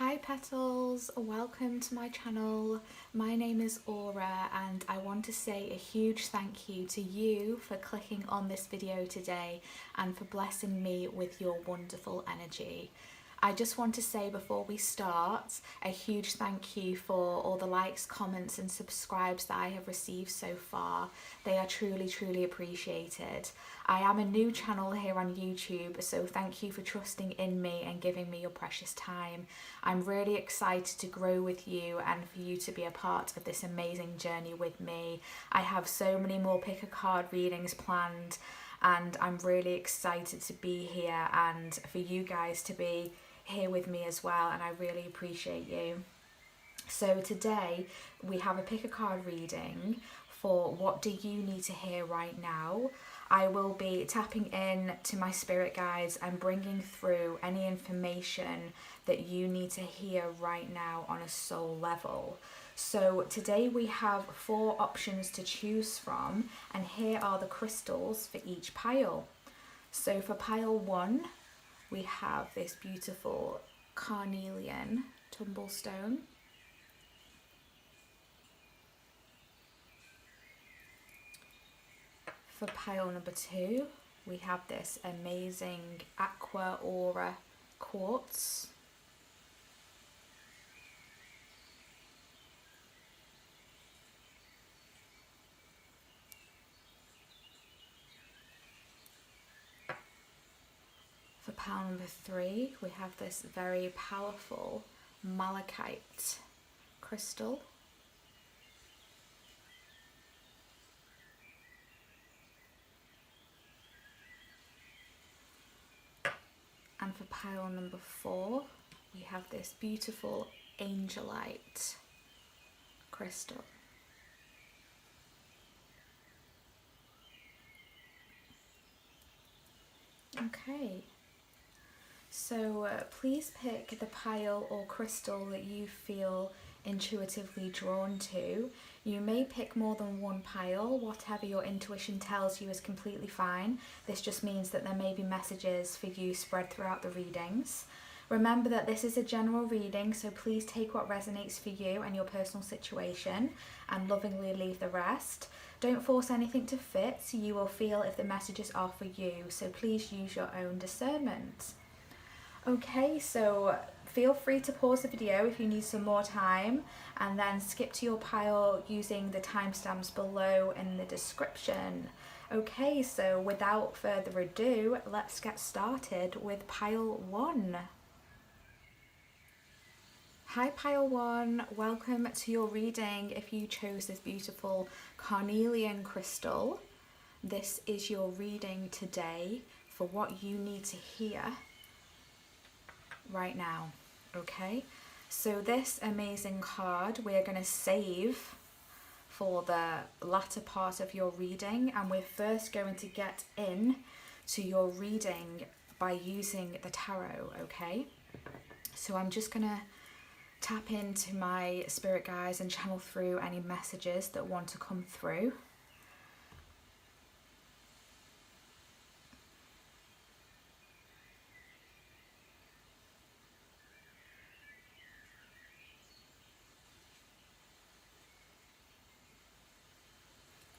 Hi petals, welcome to my channel. My name is Aura and I want to say a huge thank you to you for clicking on this video today and for blessing me with your wonderful energy. I just want to say before we start a huge thank you for all the likes, comments and subscribes that I have received so far. They are truly appreciated. I am a new channel here on YouTube, so thank you for trusting in me and giving me your precious time. I'm really excited to grow with you and for you to be a part of this amazing journey with me. I have so many more pick a card readings planned and I'm really excited to be here and for you guys to be here with me as well, and I really appreciate you. So today we have a pick a card reading for what do you need to hear right now. I will be tapping in to my spirit guides and bringing through any information that you need to hear right now on a soul level. So today we have 4 options to choose from, and here are the crystals for each pile. So for pile 1 we have this beautiful carnelian tumblestone. For pile number 2, we have this amazing aqua aura quartz. For pile number 3, we have this very powerful malachite crystal. And for pile number 4, we have this beautiful angelite crystal. Okay, so please pick the pile or crystal that you feel intuitively drawn to. You may pick more than one pile. Whatever your intuition tells you is completely fine. This just means that there may be messages for you spread throughout the readings. Remember that this is a general reading, so please take what resonates for you and your personal situation and lovingly leave the rest. Don't force anything to fit, so you will feel if the messages are for you, so please use your own discernment. Okay, so feel free to pause the video if you need some more time and then skip to your pile using the timestamps below in the description. Okay, so without further ado, let's get started with pile 1. Hi pile 1, welcome to your reading. If you chose this beautiful carnelian crystal, this is your reading today for what you need to hear right now. Okay, so this amazing card we're going to save for the latter part of your reading, and we're first going to get in to your reading by using the tarot. Okay, so I'm just gonna tap into my spirit guides and channel through any messages that want to come through.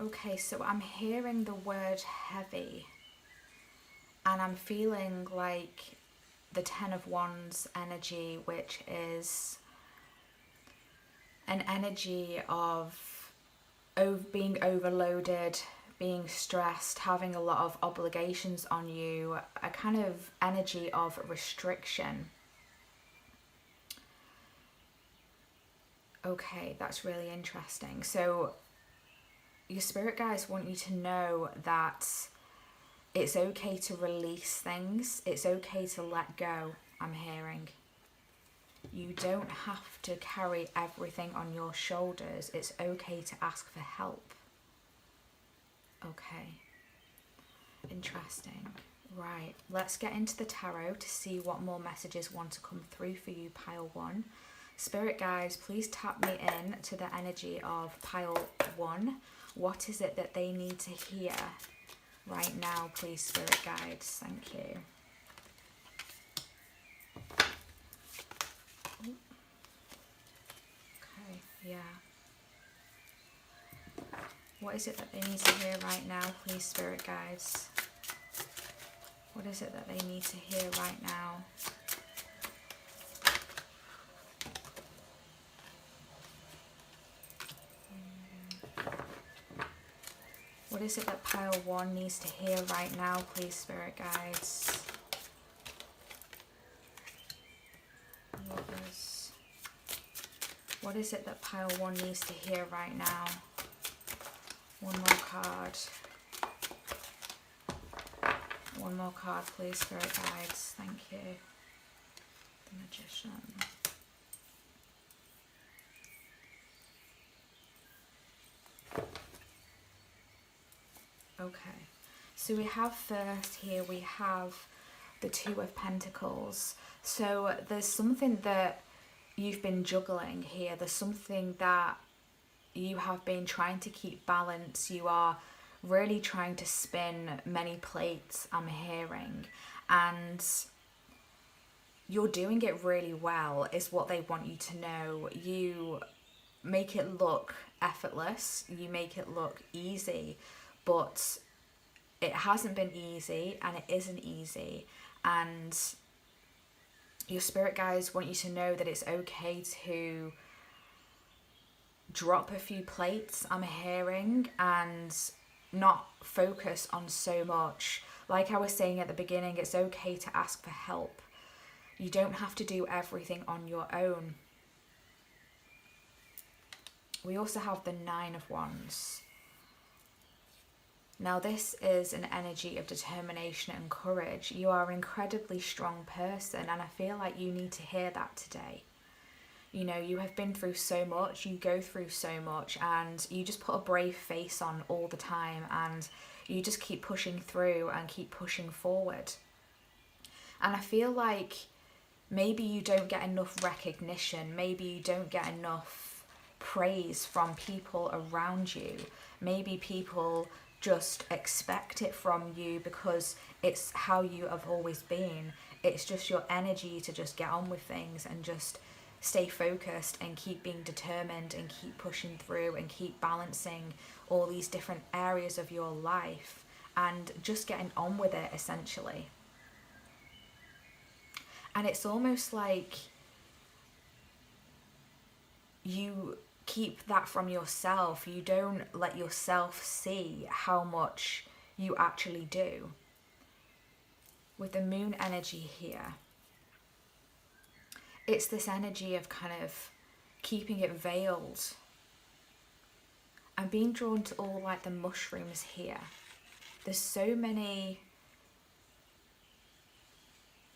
Okay, so I'm hearing the word heavy and I'm feeling like the 10 of Wands energy, which is an energy of being overloaded, being stressed, having a lot of obligations on you, a kind of energy of restriction. Okay, that's really interesting. So your spirit guides want you to know that it's okay to release things. It's okay to let go, I'm hearing. You don't have to carry everything on your shoulders. It's okay to ask for help. Okay. Interesting. Right, let's get into the tarot to see what more messages want to come through for you, pile 1. Spirit guides, please tap me in to the energy of pile 1. What is it that they need to hear right now, please, spirit guides? Thank you. Okay, yeah. What is it that they need to hear right now, please, spirit guides? What is it that they need to hear right now? What is it that pile 1 needs to hear right now, please, spirit guides? What is it that pile 1 needs to hear right now? One more card. One more card, please, spirit guides. Thank you. The Magician. Okay, so we have first here, we have the Two of Pentacles. So there's something that you've been juggling here. There's something that you have been trying to keep balance. You are really trying to spin many plates, I'm hearing, and you're doing it really well is what they want you to know. You make it look effortless, you make it look easy, but it hasn't been easy and it isn't easy. And your spirit guides want you to know that it's okay to drop a few plates, I'm hearing, and not focus on so much. Like I was saying at the beginning, it's okay to ask for help. You don't have to do everything on your own. We also have the Nine of Wands. Now this is an energy of determination and courage. You are an incredibly strong person, and I feel like you need to hear that today. You know, you have been through so much, you go through so much, and you just put a brave face on all the time, and you just keep pushing through and keep pushing forward. And I feel like maybe you don't get enough recognition, maybe you don't get enough praise from people around you. Maybe people just expect it from you because it's how you have always been. It's just your energy to just get on with things and just stay focused and keep being determined and keep pushing through and keep balancing all these different areas of your life and just getting on with it, essentially. And it's almost like you keep that from yourself. You don't let yourself see how much you actually do. With the Moon energy here, it's this energy of kind of keeping it veiled. I'm being drawn to all like the mushrooms here. There's so many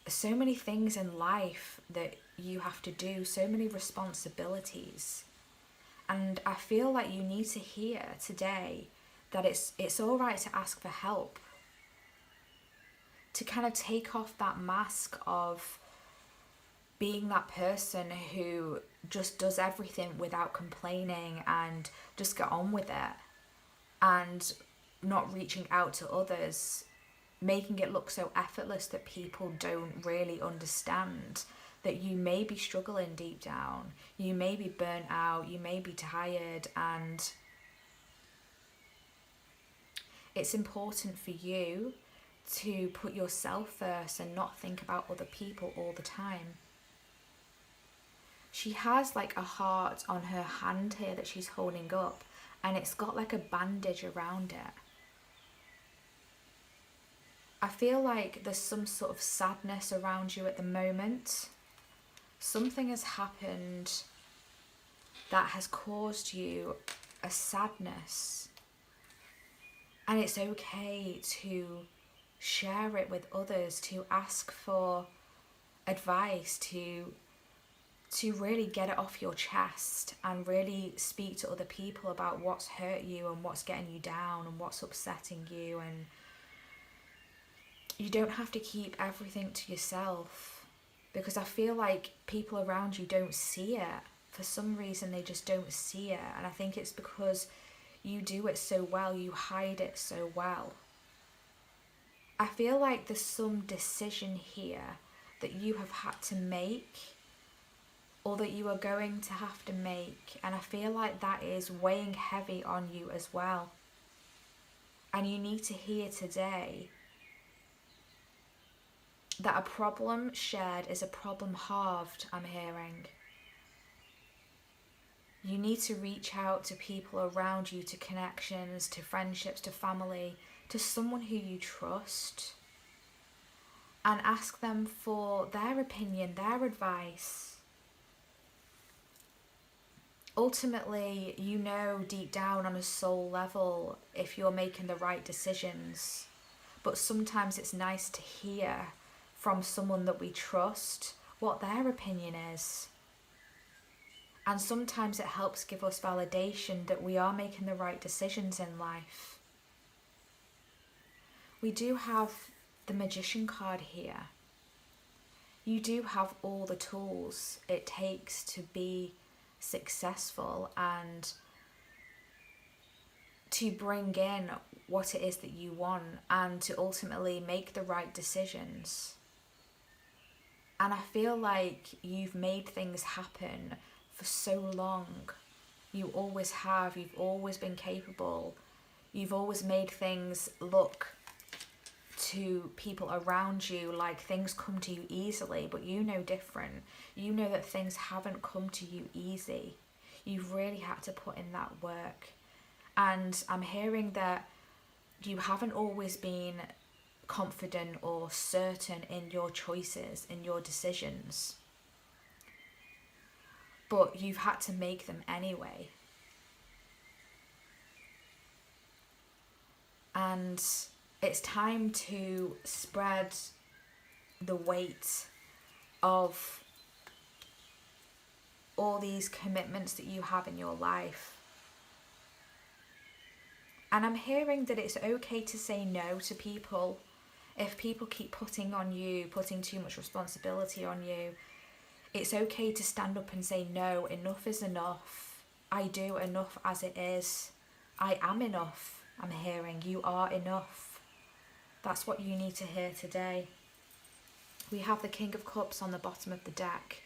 things in life that you have to do, so many responsibilities. And I feel like you need to hear today that it's all right to ask for help. To kind of take off that mask of being that person who just does everything without complaining and just get on with it and not reaching out to others, making it look so effortless that people don't really understand that you may be struggling deep down, you may be burnt out, you may be tired, and it's important for you to put yourself first and not think about other people all the time. She has like a heart on her hand here that she's holding up, and it's got like a bandage around it. I feel like there's some sort of sadness around you at the moment. Something has happened that has caused you a sadness. And it's okay to share it with others, to ask for advice, to really get it off your chest and really speak to other people about what's hurt you and what's getting you down and what's upsetting you. And you don't have to keep everything to yourself, because I feel like people around you don't see it. For some reason they just don't see it, and I think it's because you do it so well, you hide it so well. I feel like there's some decision here that you have had to make, or that you are going to have to make. And I feel like that is weighing heavy on you as well. And you need to hear today that a problem shared is a problem halved, I'm hearing. You need to reach out to people around you, to connections, to friendships, to family, to someone who you trust, and ask them for their opinion, their advice. Ultimately, you know deep down on a soul level if you're making the right decisions, but sometimes it's nice to hear from someone that we trust what their opinion is. And sometimes it helps give us validation that we are making the right decisions in life. We do have the Magician card here. You do have all the tools it takes to be successful and to bring in what it is that you want and to ultimately make the right decisions. And I feel like you've made things happen for so long. You always have. You've always been capable. You've always made things look to people around you like things come to you easily, but you know different. You know that things haven't come to you easy. You've really had to put in that work. And I'm hearing that you haven't always been confident or certain in your choices, in your decisions, but you've had to make them anyway. And it's time to spread the weight of all these commitments that you have in your life. And I'm hearing that it's okay to say no to people. If people keep putting on you, putting too much responsibility on you, it's okay to stand up and say no, enough is enough. I do enough as it is. I am enough. I'm hearing you are enough. That's what you need to hear today. We have the King of Cups on the bottom of the deck.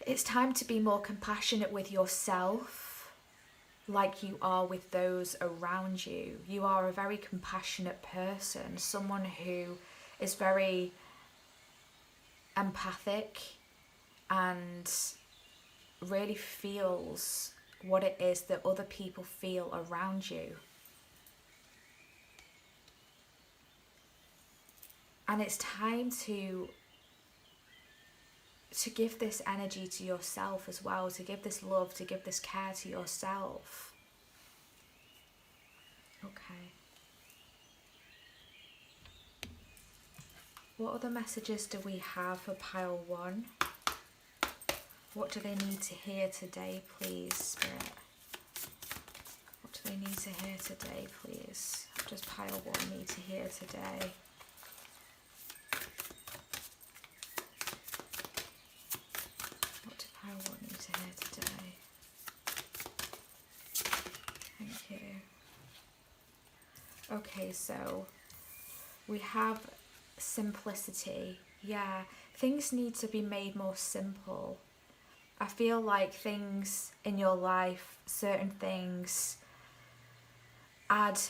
It's time to be more compassionate with yourself, like you are with those around you. You are a very compassionate person, someone who is very empathic and really feels what it is that other people feel around you. And it's time to give this energy to yourself as well, to give this love, to give this care to yourself. Okay. What other messages do we have for pile 1? What do they need to hear today, please, Spirit? What do they need to hear today, please? What does pile 1 need to hear today? What do pile 1 need to hear today? Thank you. Okay, so we have simplicity. Yeah, things need to be made more simple. I feel like things in your life, certain things, add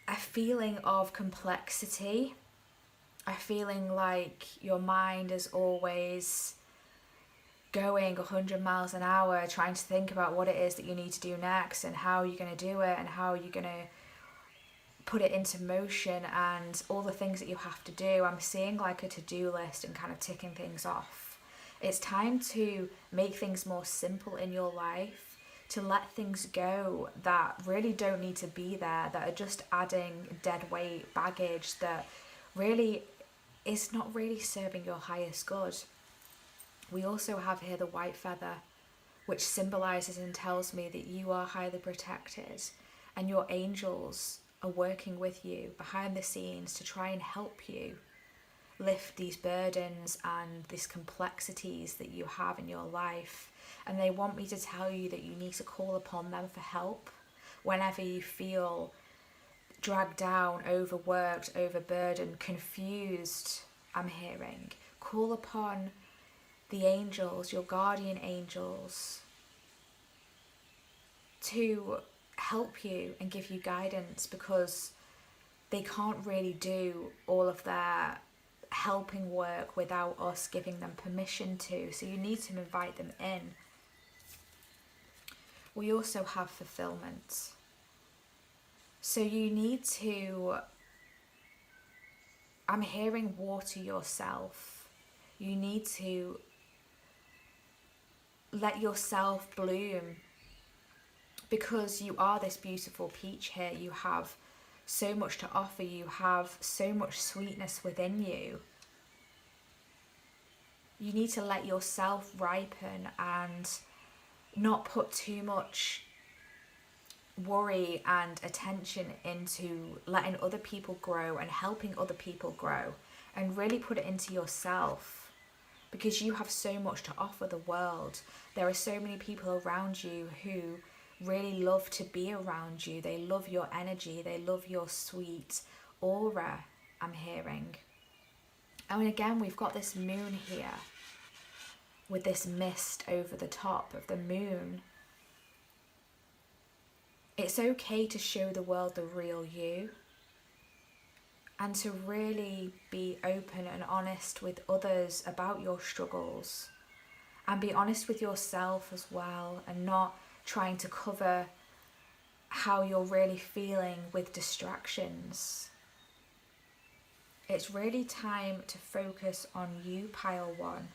a feeling of complexity, a feeling like your mind is always going 100 miles an hour trying to think about what it is that you need to do next and how you're going to do it and how you're going to put it into motion and all the things that you have to do. I'm seeing like a to-do list and kind of ticking things off. It's time to make things more simple in your life, to let things go that really don't need to be there, that are just adding dead weight, baggage that really is not really serving your highest good. We also have here the white feather, which symbolizes and tells me that you are highly protected and your angels are working with you behind the scenes to try and help you lift these burdens and these complexities that you have in your life. And they want me to tell you that you need to call upon them for help whenever you feel dragged down, overworked, overburdened, confused. I'm hearing call upon the angels, your guardian angels, to help you and give you guidance, because they can't really do all of their helping work without us giving them permission to. So you need to invite them in. We also have fulfillment. So you need to, I'm hearing, water yourself. You need to let yourself bloom, because you are this beautiful peach here. You have so much to offer. You have so much sweetness within you. You need to let yourself ripen and not put too much worry and attention into letting other people grow and helping other people grow, and really put it into yourself, because you have so much to offer the world. There are so many people around you who really love to be around you. They love your energy. They love your sweet aura, I'm hearing. I mean, again, we've got this moon here with this mist over the top of the moon. It's okay to show the world the real you, and to really be open and honest with others about your struggles, and be honest with yourself as well, and not trying to cover how you're really feeling with distractions. It's really time to focus on you, pile one.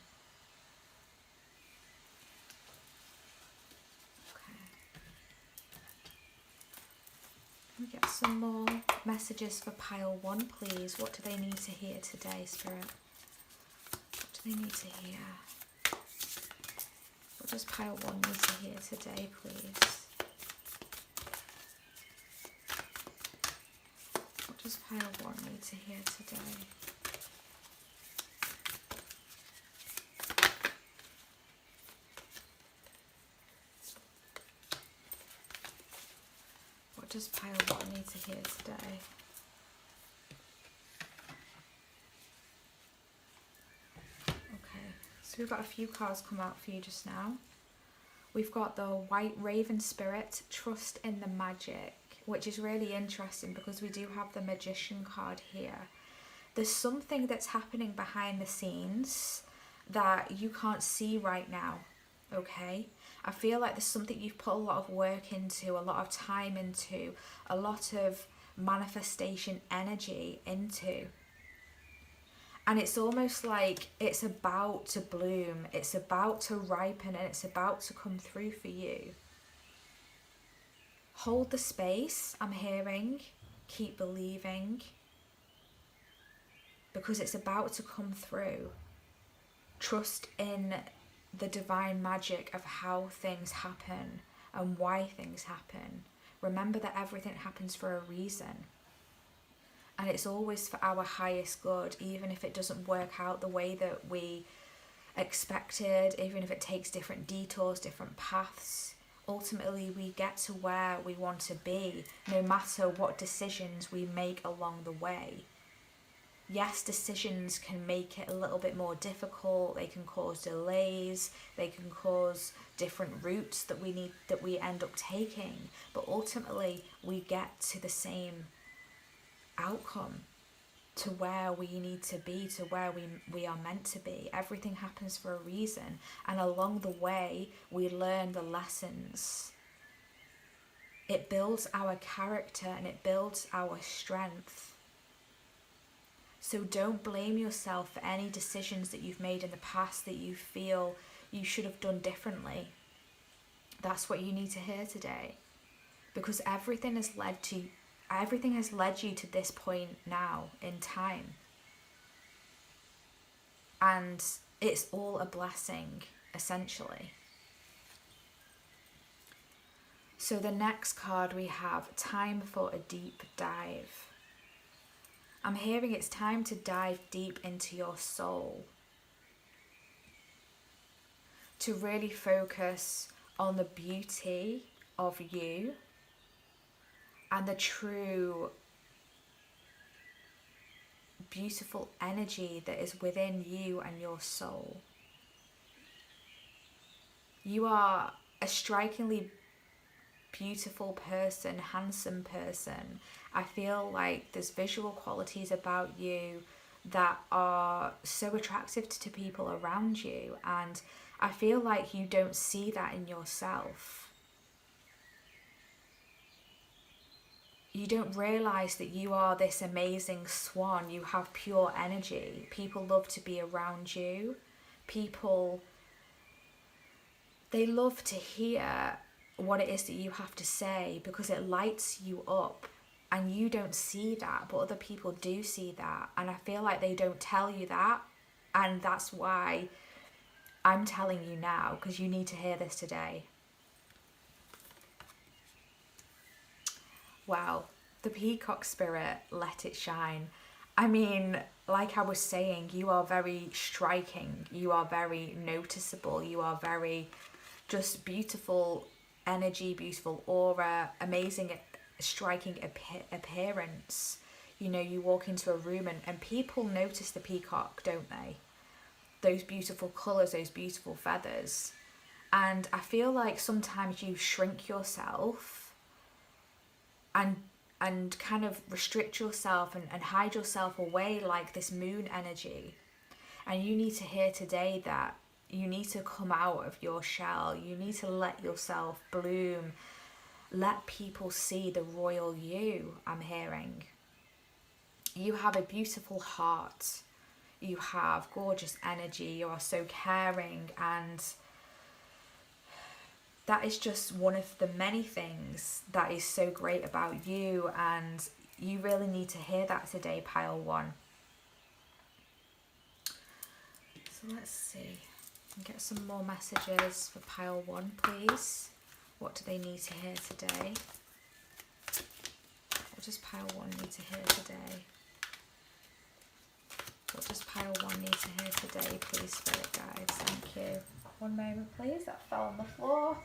Can we get some more messages for pile one, please? What do they need to hear today, Spirit? What do they need to hear? What does pile one need to hear today, please? What does pile one need to hear today? What does pile one need to hear today? So we've got a few cards come out for you just now. We've got the White Raven Spirit, Trust in the Magic, which is really interesting because we do have the Magician card here. There's something that's happening behind the scenes that you can't see right now, okay? I feel like there's something you've put a lot of work into, a lot of time into, a lot of manifestation energy into. And it's almost like it's about to bloom, it's about to ripen, and it's about to come through for you. Hold the space, I'm hearing. Keep believing. Because it's about to come through. Trust in the divine magic of how things happen and why things happen. Remember that everything happens for a reason. And it's always for our highest good, even if it doesn't work out the way that we expected, even if it takes different detours, different paths. Ultimately, we get to where we want to be, no matter what decisions we make along the way. Yes, decisions can make it a little bit more difficult, they can cause delays, they can cause different routes that we end up taking, but ultimately we get to the same outcome, to where we need to be, to where we are meant to be. Everything happens for a reason, and along the way we learn the lessons. It builds our character and it builds our strength. So don't blame yourself for any decisions that you've made in the past that you feel you should have done differently. That's what you need to hear today, because everything has led you to this point now in time. And it's all a blessing, essentially. So the next card we have, Time for a Deep Dive. I'm hearing it's time to dive deep into your soul. To really focus on the beauty of you and the true beautiful energy that is within you and your soul. You are a strikingly beautiful person, handsome person. I feel like there's visual qualities about you that are so attractive to people around you, and I feel like you don't see that in yourself. You don't realize that you are this amazing swan. You have pure energy. People love to be around you. People, they love to hear what it is that you have to say because it lights you up, and you don't see that, but other people do see that, and I feel like they don't tell you that, and that's why I'm telling you now, because you need to hear this today. Wow, the peacock spirit, let it shine. I mean, like I was saying, you are very striking, you are very noticeable, you are very just beautiful energy, beautiful aura, amazing, striking appearance. You know, you walk into a room and people notice the peacock, don't they? Those beautiful colours, those beautiful feathers. And I feel like sometimes you shrink yourself and kind of restrict yourself and hide yourself away like this moon energy. And you need to hear today that you need to come out of your shell. You need to let yourself bloom. Let people see the royal you, I'm hearing. You have a beautiful heart. You have gorgeous energy. You are so caring, and that is just one of the many things that is so great about you, and you really need to hear that today, pile one. So let's see. Get some more messages for pile one, please. What do they need to hear today? What does pile one need to hear today? What does pile one need to hear today, please, spirit guides? Thank you. One moment, please. That fell on the floor.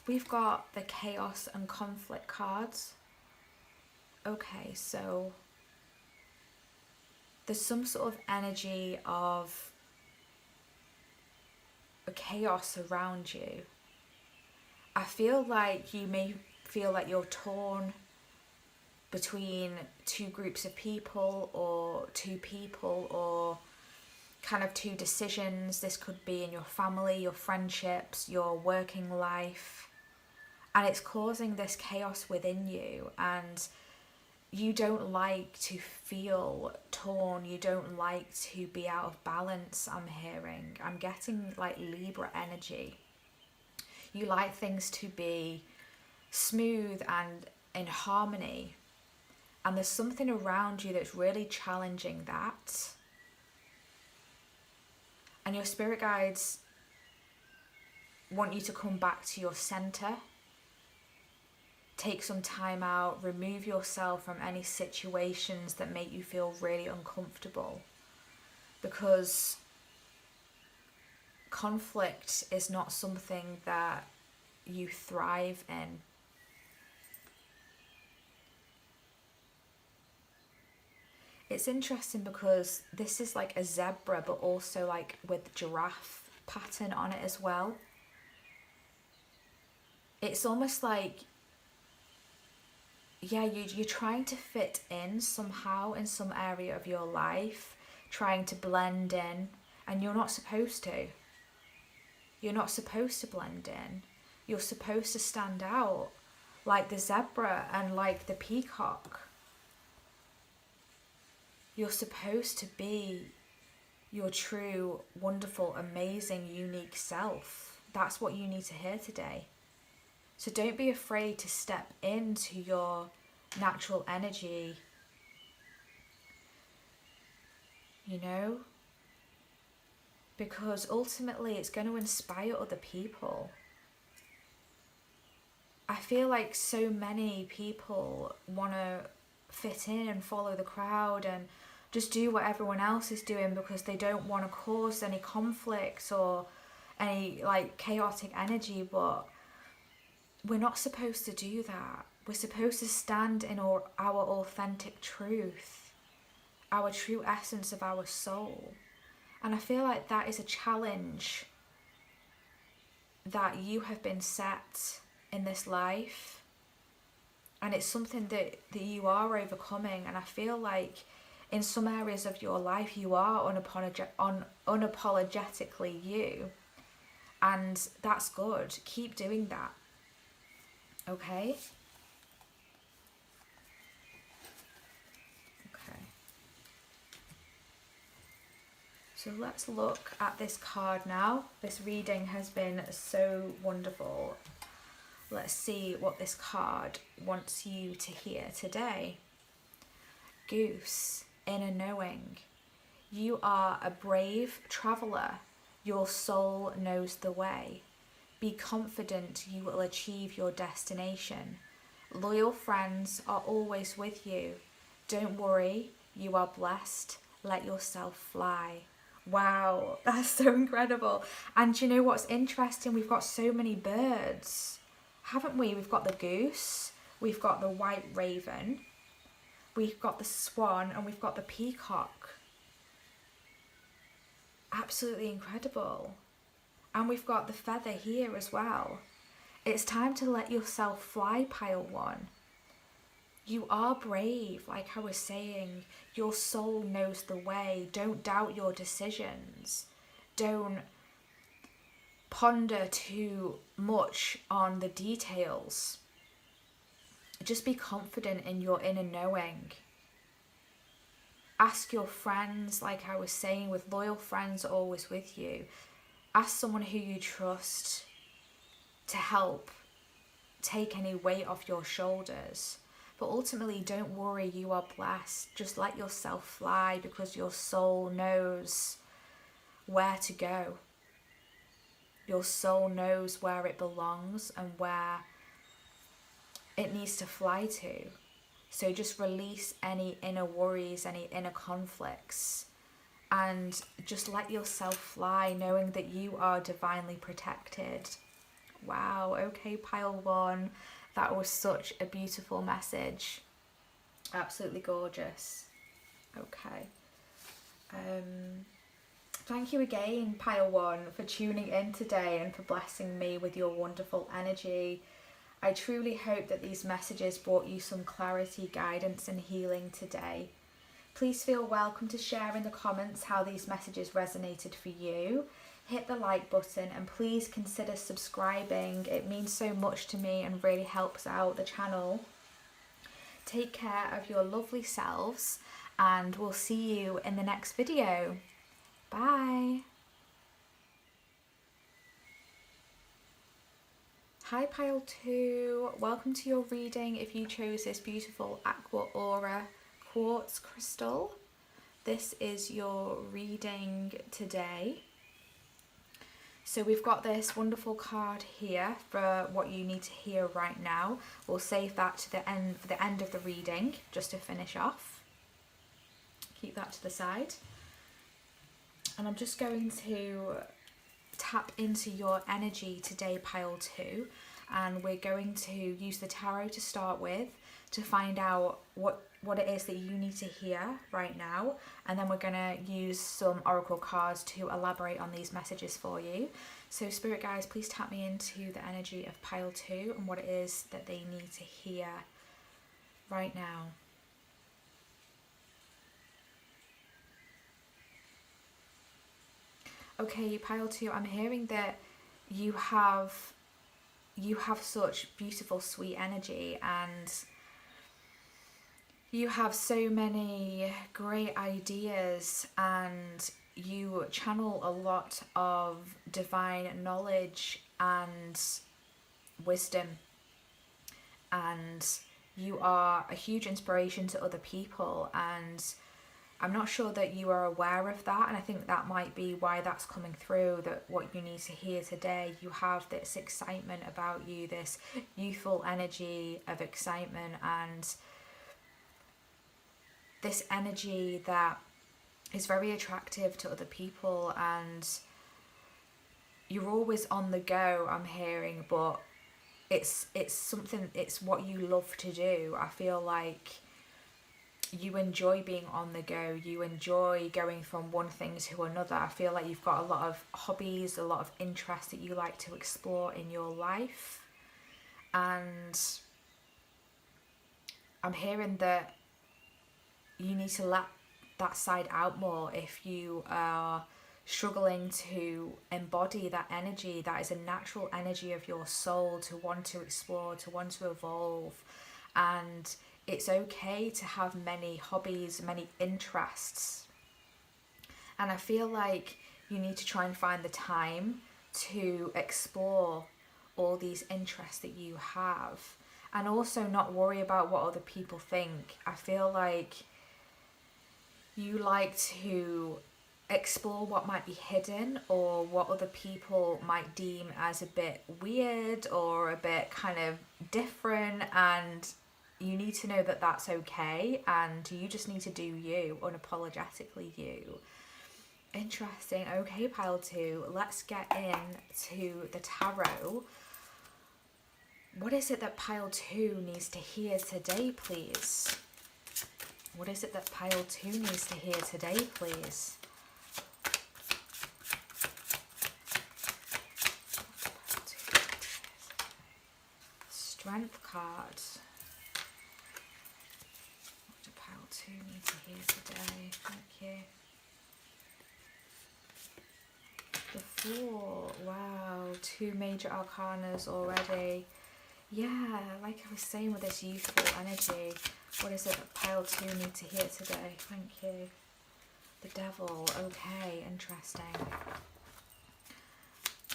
We've got the chaos and conflict cards. Okay, so there's some sort of energy of a chaos around you. I feel like you may feel like you're torn between two groups of people or two people or kind of two decisions. This could be in your family, your friendships, your working life, and it's causing this chaos within you, and you don't like to feel torn, you don't like to be out of balance. I'm getting like Libra energy. You like things to be smooth and in harmony, and there's something around you that's really challenging that, and your spirit guides want you to come back to your center. Take some time out, remove yourself from any situations that make you feel really uncomfortable, because conflict is not something that you thrive in. It's interesting because this is like a zebra, but also like with giraffe pattern on it as well. It's almost like, yeah, you're trying to fit in somehow in some area of your life, trying to blend in, and you're not supposed to. You're not supposed to blend in. You're supposed to stand out like the zebra and like the peacock. You're supposed to be your true, wonderful, amazing, unique self. That's what you need to hear today. So don't be afraid to step into your natural energy, you know, because ultimately it's going to inspire other people. I feel like so many people want to fit in and follow the crowd and just do what everyone else is doing because they don't want to cause any conflicts or any like chaotic energy, but we're not supposed to do that. We're supposed to stand in our authentic truth our true essence of our soul. And I feel like that is a challenge that you have been set in this life, and it's something that you are overcoming. And I feel like in some areas of your life you are unapologetically you, and that's good. Keep doing that, okay? Okay, so let's look at this card now. This reading has been so wonderful. Let's see what this card wants you to hear today. Goose, inner knowing. You are a brave traveller. Your soul knows the way. Be confident you will achieve your destination. Loyal friends are always with you. Don't worry, you are blessed. Let yourself fly. Wow, that's so incredible. And you know what's interesting? We've got so many birds, haven't we? We've got the goose, we've got the white raven, we've got the swan, and we've got the peacock. Absolutely incredible. And we've got the feather here as well. It's time to let yourself fly, pile one. You are brave, like I was saying. Your soul knows the way. Don't doubt your decisions. Don't ponder too much on the details. Just be confident in your inner knowing. Ask your friends, like I was saying, with loyal friends always with you. Ask someone who you trust to help take any weight off your shoulders. But ultimately, don't worry, you are blessed. Just let yourself fly, because your soul knows where to go. Your soul knows where it belongs and where it needs to fly to. So just release any inner worries, any inner conflicts, and just let yourself fly, knowing that you are divinely protected. Wow, okay, pile one. That was such a beautiful message. Absolutely gorgeous. Okay. Thank you again, pile one, for tuning in today and for blessing me with your wonderful energy. I truly hope that these messages brought you some clarity, guidance and healing today. Please feel welcome to share in the comments how these messages resonated for you. Hit the like button and please consider subscribing. It means so much to me and really helps out the channel. Take care of your lovely selves and we'll see you in the next video. Bye. Hi pile 2, welcome to your reading if you chose this beautiful Aqua Aura quartz crystal. This is your reading today. So we've got this wonderful card here for what you need to hear right now. We'll save that to the end, for the end of the reading, just to finish off. Keep that to the side. And I'm just going to tap into your energy today, pile 2, and we're going to use the tarot to start with to find out what it is that you need to hear right now, and then we're going to use some oracle cards to elaborate on these messages for you. So spirit guides, please tap me into the energy of pile 2 and what it is that they need to hear right now. Okay, pile 2, I'm hearing that you have such beautiful, sweet energy, and you have so many great ideas, and you channel a lot of divine knowledge and wisdom, and you are a huge inspiration to other people, and I'm not sure that you are aware of that, and I think that might be why that's coming through, that what you need to hear today, you have this excitement about you, this youthful energy of excitement, and this energy that is very attractive to other people, and you're always on the go, I'm hearing, but it's something, it's what you love to do. I feel like you enjoy being on the go, you enjoy going from one thing to another. I feel like you've got a lot of hobbies, a lot of interests that you like to explore in your life. And I'm hearing that you need to let that side out more if you are struggling to embody that energy that is a natural energy of your soul, to want to explore, to want to evolve. And it's okay to have many hobbies, many interests. And I feel like you need to try and find the time to explore all these interests that you have, and also not worry about what other people think. I feel like you like to explore what might be hidden or what other people might deem as a bit weird or a bit kind of different, and you need to know that that's okay, and you just need to do you, unapologetically you. Interesting. Okay, pile 2, let's get into the tarot. What is it that pile 2 needs to hear today, please? What is it that pile 2 needs to hear today, please? Strength card. What do pile 2 need to hear today? Thank you. The 4. Wow, 2 major arcanas already. Yeah, like I was saying with this youthful energy, what is it that pile 2 need to hear today? Thank you. The Devil. Okay, interesting.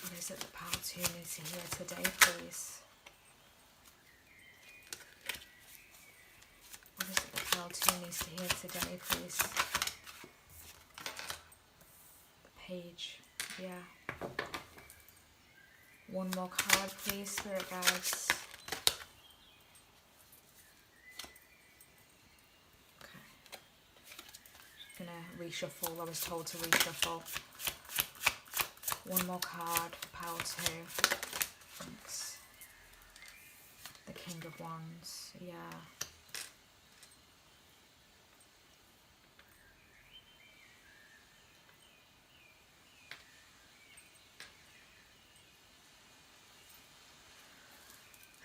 What is it that pile 2 needs to hear today, please? What is it that pile 2 needs to hear today, please? The Page. Yeah. One more card, please, Spirit Guides. Gonna reshuffle. I was told to reshuffle. One more card for pile 2. Thanks. The King of Wands. Yeah.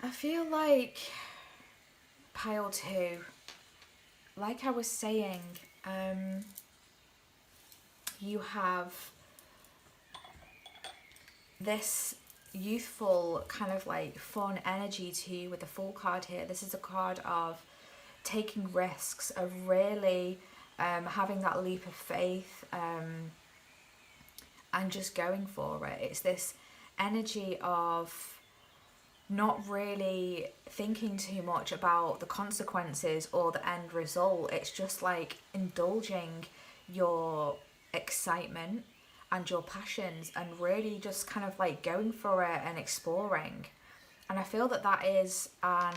I feel like pile 2, like I was saying, you have this youthful kind of like fun energy to you with the Fool card here. This is a card of taking risks, of really having that leap of faith, and just going for it. It's this energy of not really thinking too much about the consequences or the end result. It's just like indulging your excitement and your passions and really just kind of like going for it and exploring. And I feel that that is an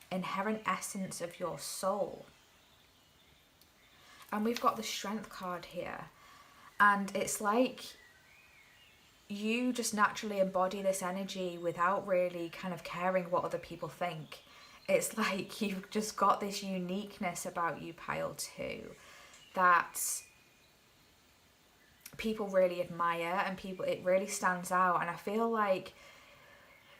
inherent essence of your soul. And we've got the Strength card here, and it's like you just naturally embody this energy without really kind of caring what other people think. It's like you've just got this uniqueness about you, pile 2, that people really admire, and it really stands out. And I feel like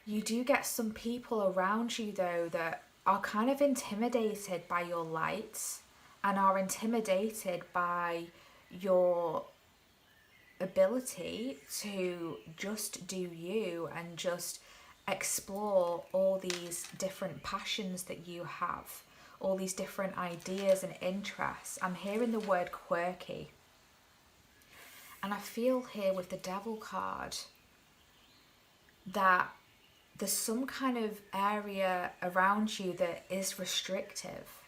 you do get some people around you though that are kind of intimidated by your lights and are intimidated by your ability to just do you and just explore all these different passions that you have, all these different ideas and interests. I'm hearing the word quirky, and I feel here with the Devil card that there's some kind of area around you that is restrictive.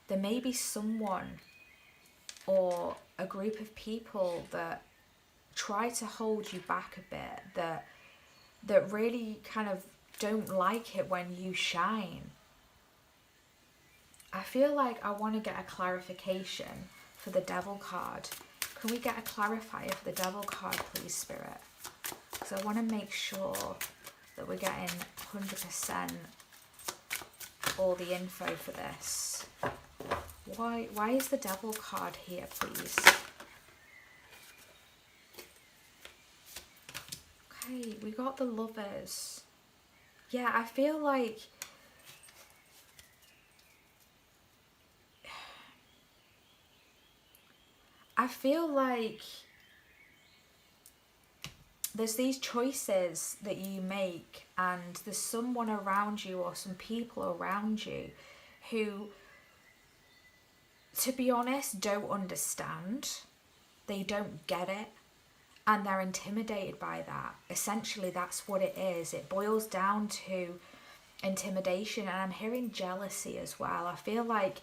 There may be someone or a group of people that try to hold you back a bit, that really kind of don't like it when you shine. I feel like I want to get a clarification for the Devil card. Can we get a clarifier for the Devil card, please, Spirit? Because I want to make sure that we're getting 100% all the info for this. Why is the Devil card here, please? Okay, we got the Lovers. Yeah, I feel like there's these choices that you make, and there's someone around you or some people around you who, to be honest, don't understand. They don't get it, and they're intimidated by that. Essentially, that's what it is. It boils down to intimidation, and I'm hearing jealousy as well. I feel like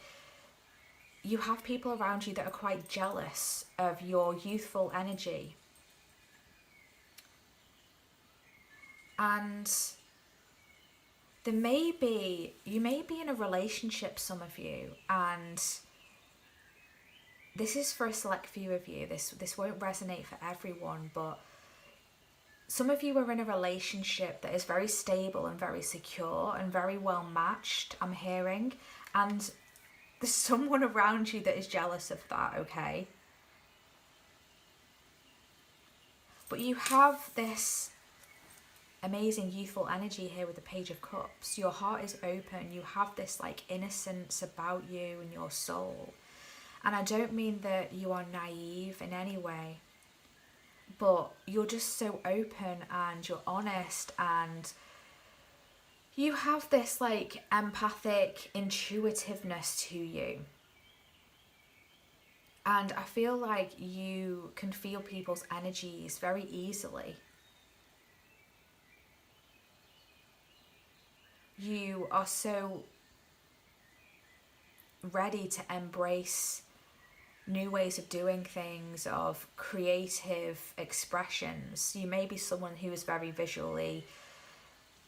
you have people around you that are quite jealous of your youthful energy. And you may be in a relationship, some of you, and this is for a select few of you. This won't resonate for everyone, but some of you are in a relationship that is very stable and very secure and very well matched, I'm hearing, and there's someone around you that is jealous of that, okay? But you have this amazing youthful energy here with the Page of Cups. Your heart is open. You have this like innocence about you and your soul. And I don't mean that you are naive in any way, but you're just so open and you're honest, and you have this like empathic intuitiveness to you. And I feel like you can feel people's energies very easily. You are so ready to embrace new ways of doing things, of creative expressions. You may be someone who is very visually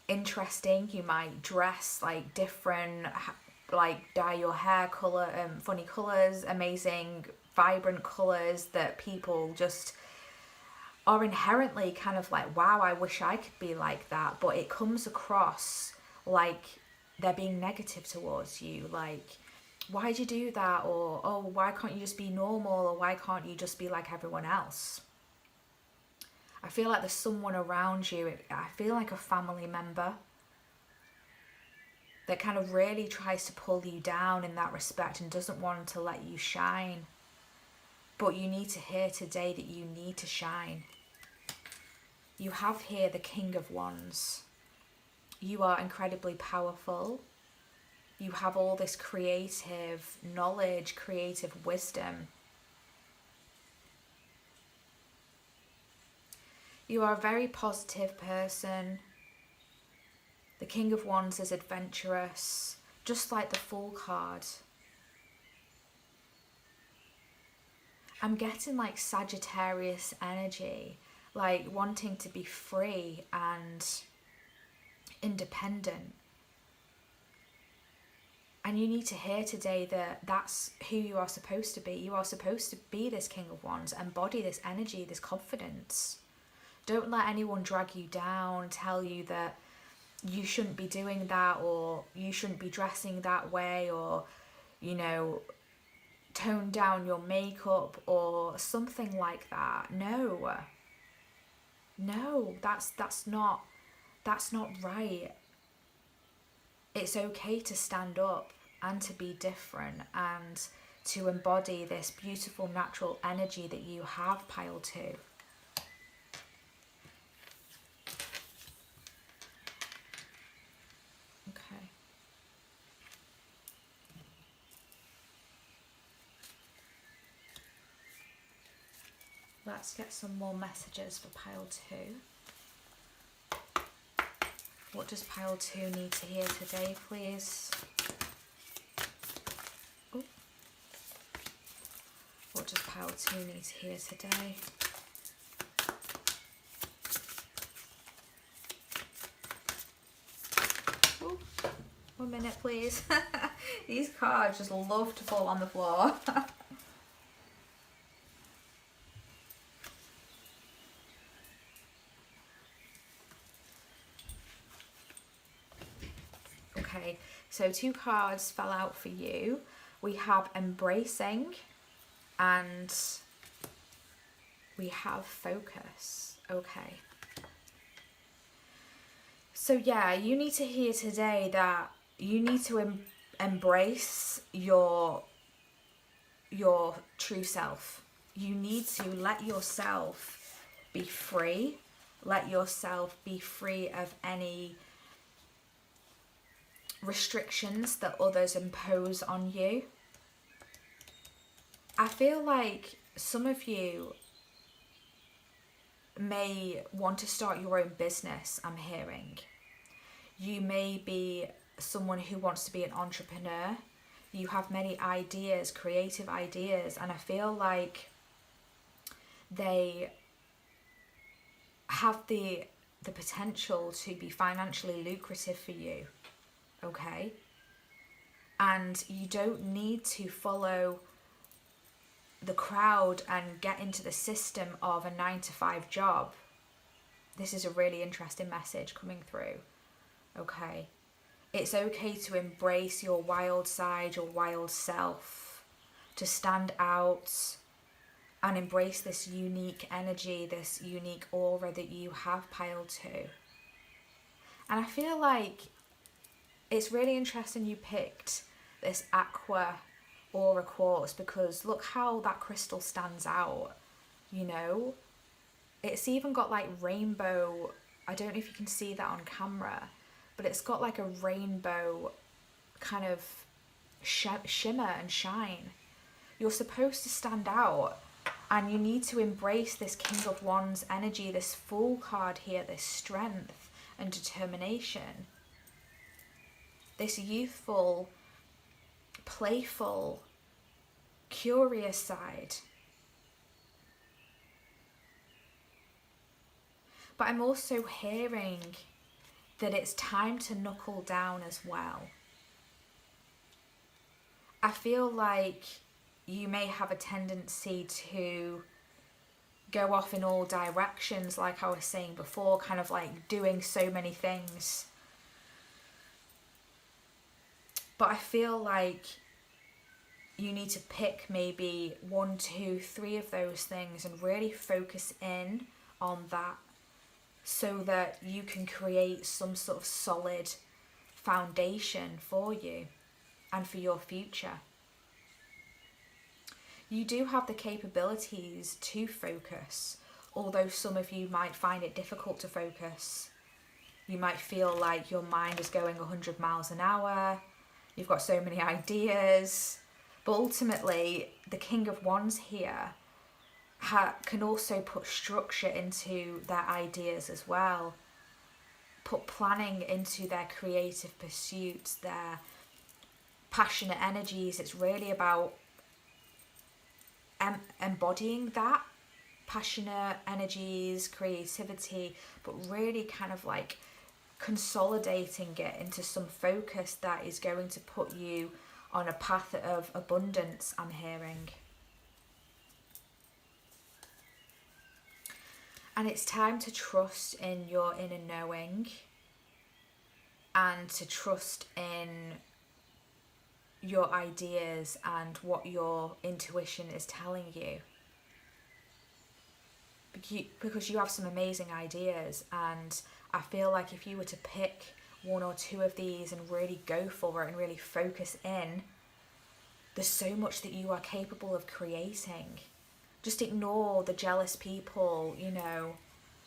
interesting. You might dress like different, like dye your hair color, funny colors, amazing vibrant colors that people just are inherently kind of like, wow, I wish I could be like that. But it comes across like they're being negative towards you, like, why'd you do that? Or, oh, why can't you just be normal? Or why can't you just be like everyone else? I feel like there's someone around you, I feel like a family member, that kind of really tries to pull you down in that respect and doesn't want to let you shine. But you need to hear today that you need to shine. You have here the King of Wands. You are incredibly powerful. You have all this creative knowledge, creative wisdom. You are a very positive person. The King of Wands is adventurous, just like the Fool card. I'm getting like Sagittarius energy, like wanting to be free and independent. And you need to hear today that that's who you are supposed to be. You are supposed to be this King of Wands, embody this energy, this confidence. Don't let anyone drag you down, tell you that you shouldn't be doing that, or you shouldn't be dressing that way, or, you know, tone down your makeup or something like that. No, that's not right. It's okay to stand up and to be different and to embody this beautiful natural energy that you have, pile 2. Okay. Let's get some more messages for pile 2. What does pile 2 need to hear today, please? Ooh. What does pile 2 need to hear today? Ooh. 1 minute, please. These cards just love to fall on the floor. Okay, so 2 cards fell out for you. we have embracing, and we have focus. Okay. So yeah, you need to hear today that you need to embrace your true self. You need to let yourself be free. Let yourself be free of any restrictions that others impose on you. I feel like some of you may want to start your own business, I'm hearing. You may be someone who wants to be an entrepreneur. You have many ideas, creative ideas, and I feel like they have the potential to be financially lucrative for you, okay? And you don't need to follow the crowd and get into the system of a 9-to-5 job. This is a really interesting message coming through, okay? It's okay to embrace your wild side, your wild self, to stand out and embrace this unique energy, this unique aura that you have piled to. And I feel like it's really interesting you picked this aqua aura quartz, because look how that crystal stands out, you know? It's even got like rainbow, I don't know if you can see that on camera, but it's got like a rainbow kind of shimmer and shine. You're supposed to stand out, and you need to embrace this King of Wands energy, this Fool card here, this strength and determination. This youthful, playful, curious side. But I'm also hearing that it's time to knuckle down as well. I feel like you may have a tendency to go off in all directions, like I was saying before, kind of like doing so many things. But I feel like you need to pick maybe 1, 2, 3 of those things and really focus in on that, so that you can create some sort of solid foundation for you and for your future. You do have the capabilities to focus, although some of you might find it difficult to focus. You might feel like your mind is going 100 miles an hour, you've got so many ideas, but ultimately the King of Wands here can also put structure into their ideas as well, put planning into their creative pursuits, their passionate energies. It's really about embodying that passionate energies, creativity, but really kind of like consolidating it into some focus that is going to put you on a path of abundance, I'm hearing. And it's time to trust in your inner knowing and to trust in your ideas and what your intuition is telling you. Because you have some amazing ideas, and I feel like if you were to pick 1 or 2 of these and really go for it and really focus in, there's so much that you are capable of creating. Just ignore the jealous people, you know,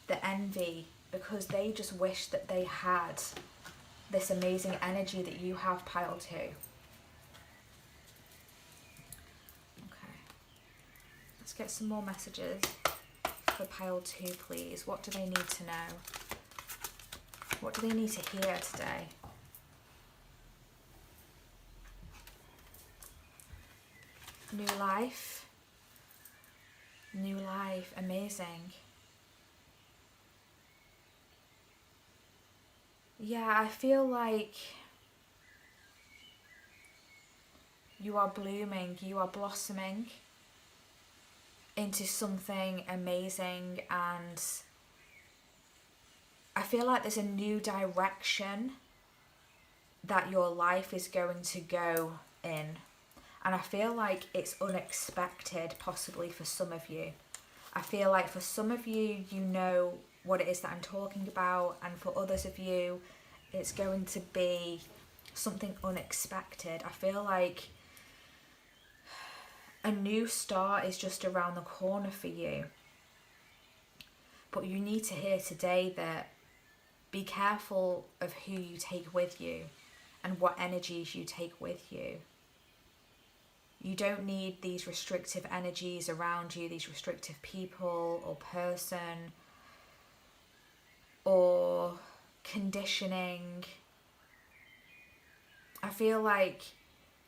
the envy, because they just wish that they had this amazing energy that you have piled to. Okay, let's get some more messages for pile 2, please. What do they need to know? What do they need to hear today? New life. New life, amazing. Yeah, I feel like you are blooming, you are blossoming into something amazing, and I feel like there's a new direction that your life is going to go in. And I feel like it's unexpected, possibly for some of you. I feel like for some of you, you know what it is that I'm talking about. And for others of you, it's going to be something unexpected. I feel like a new start is just around the corner for you. But you need to hear today that be careful of who you take with you and what energies you take with you. You don't need these restrictive energies around you, these restrictive people or person or conditioning. I feel like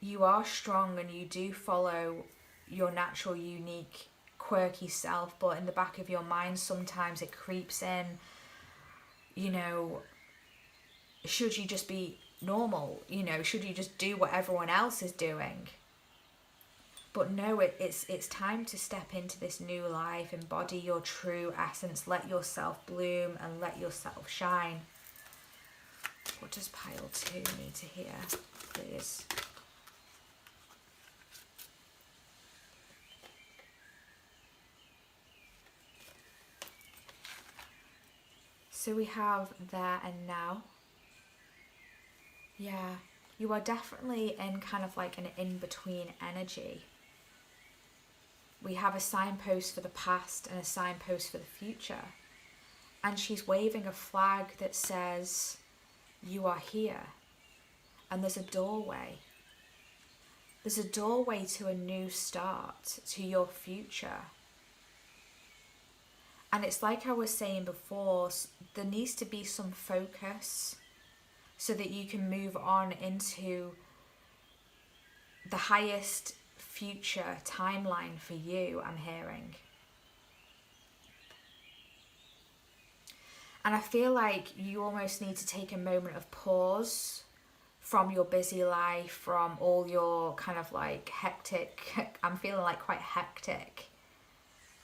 you are strong and you do follow your natural, unique, quirky self, but in the back of your mind sometimes it creeps in, you know, should you just be normal? You know, should you just do what everyone else is doing? But no, it's time to step into this new life, embody your true essence, let yourself bloom and let yourself shine. What does pile 2 need to hear, please? So we have there and now. Yeah, you are definitely in kind of like an in-between energy. We have a signpost for the past and a signpost for the future. And she's waving a flag that says, you are here. And there's a doorway. There's a doorway to a new start, to your future. And it's like I was saying before, there needs to be some focus so that you can move on into the highest future timeline for you, I'm hearing. And I feel like you almost need to take a moment of pause from your busy life, from all your kind of like hectic, I'm feeling like quite hectic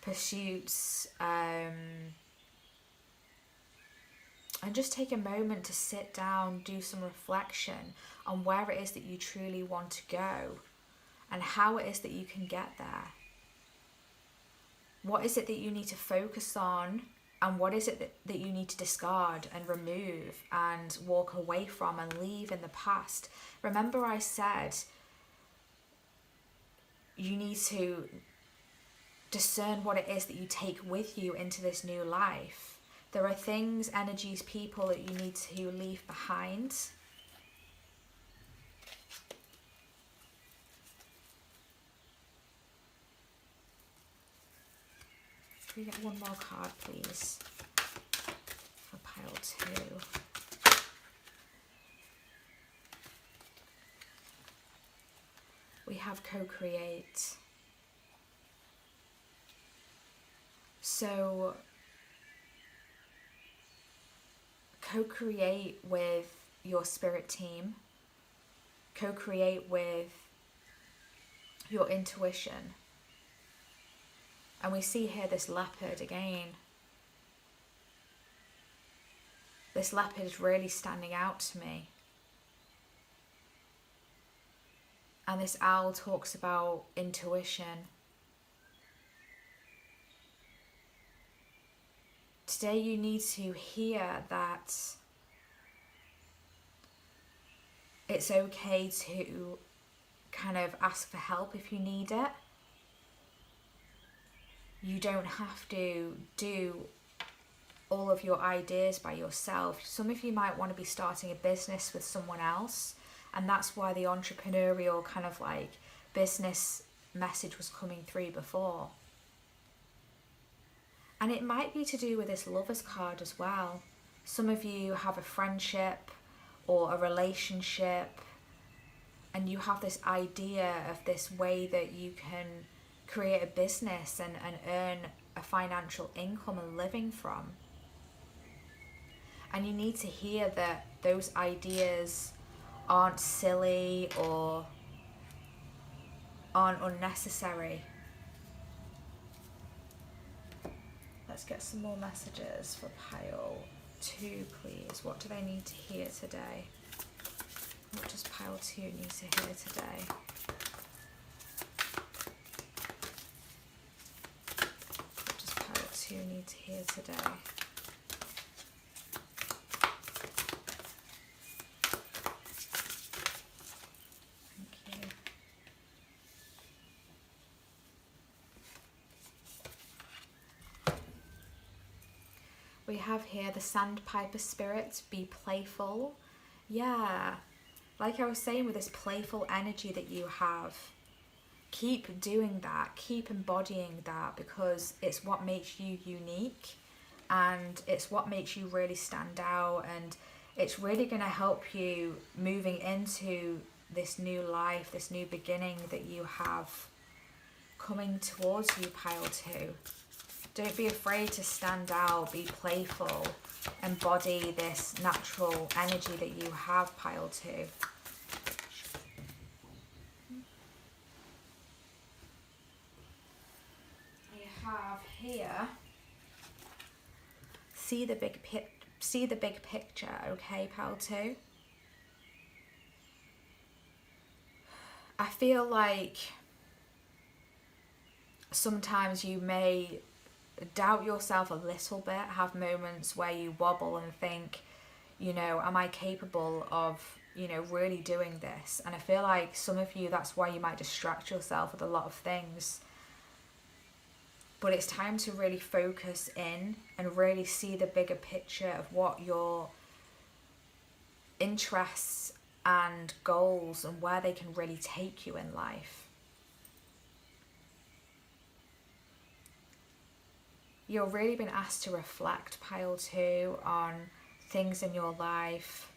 pursuits, and just take a moment to sit down, do some reflection on where it is that you truly want to go and how it is that you can get there. What is it that you need to focus on, and what is it that you need to discard and remove and walk away from and leave in the past? Remember I said you need to discern what it is that you take with you into this new life. There are things, energies, people that you need to leave behind. Can we get one more card, please, for pile 2? We have co-create. So co-create with your spirit team, co-create with your intuition. And we see here this leopard again. This leopard is really standing out to me. And this owl talks about intuition. Today you need to hear that it's okay to kind of ask for help if you need it. You don't have to do all of your ideas by yourself. Some of you might want to be starting a business with someone else, and that's why the entrepreneurial kind of like business message was coming through before. And it might be to do with this Lovers card as well. Some of you have a friendship or a relationship, and you have this idea of this way that you can create a business and earn a financial income and living from. And you need to hear that those ideas aren't silly or aren't unnecessary. Let's get some more messages for pile 2, please. What do they need to hear today? What does pile 2 need to hear today? to hear today? Thank you. We have here the Sandpiper Spirit, be playful. Yeah, like I was saying, with this playful energy that you have, keep doing that, keep embodying that, because it's what makes you unique and it's what makes you really stand out, and it's really going to help you moving into this new life, this new beginning that you have coming towards you, pile 2. Don't be afraid to stand out, be playful, embody this natural energy that you have, pile 2. I have here, see the big picture, okay, pile 2. I feel like sometimes you may doubt yourself a little bit, have moments where you wobble and think, you know, am I capable of, you know, really doing this? And I feel like some of you, that's why you might distract yourself with a lot of things. But it's time to really focus in and really see the bigger picture of what your interests and goals and where they can really take you in life. You're really been asked to reflect, pile 2, on things in your life.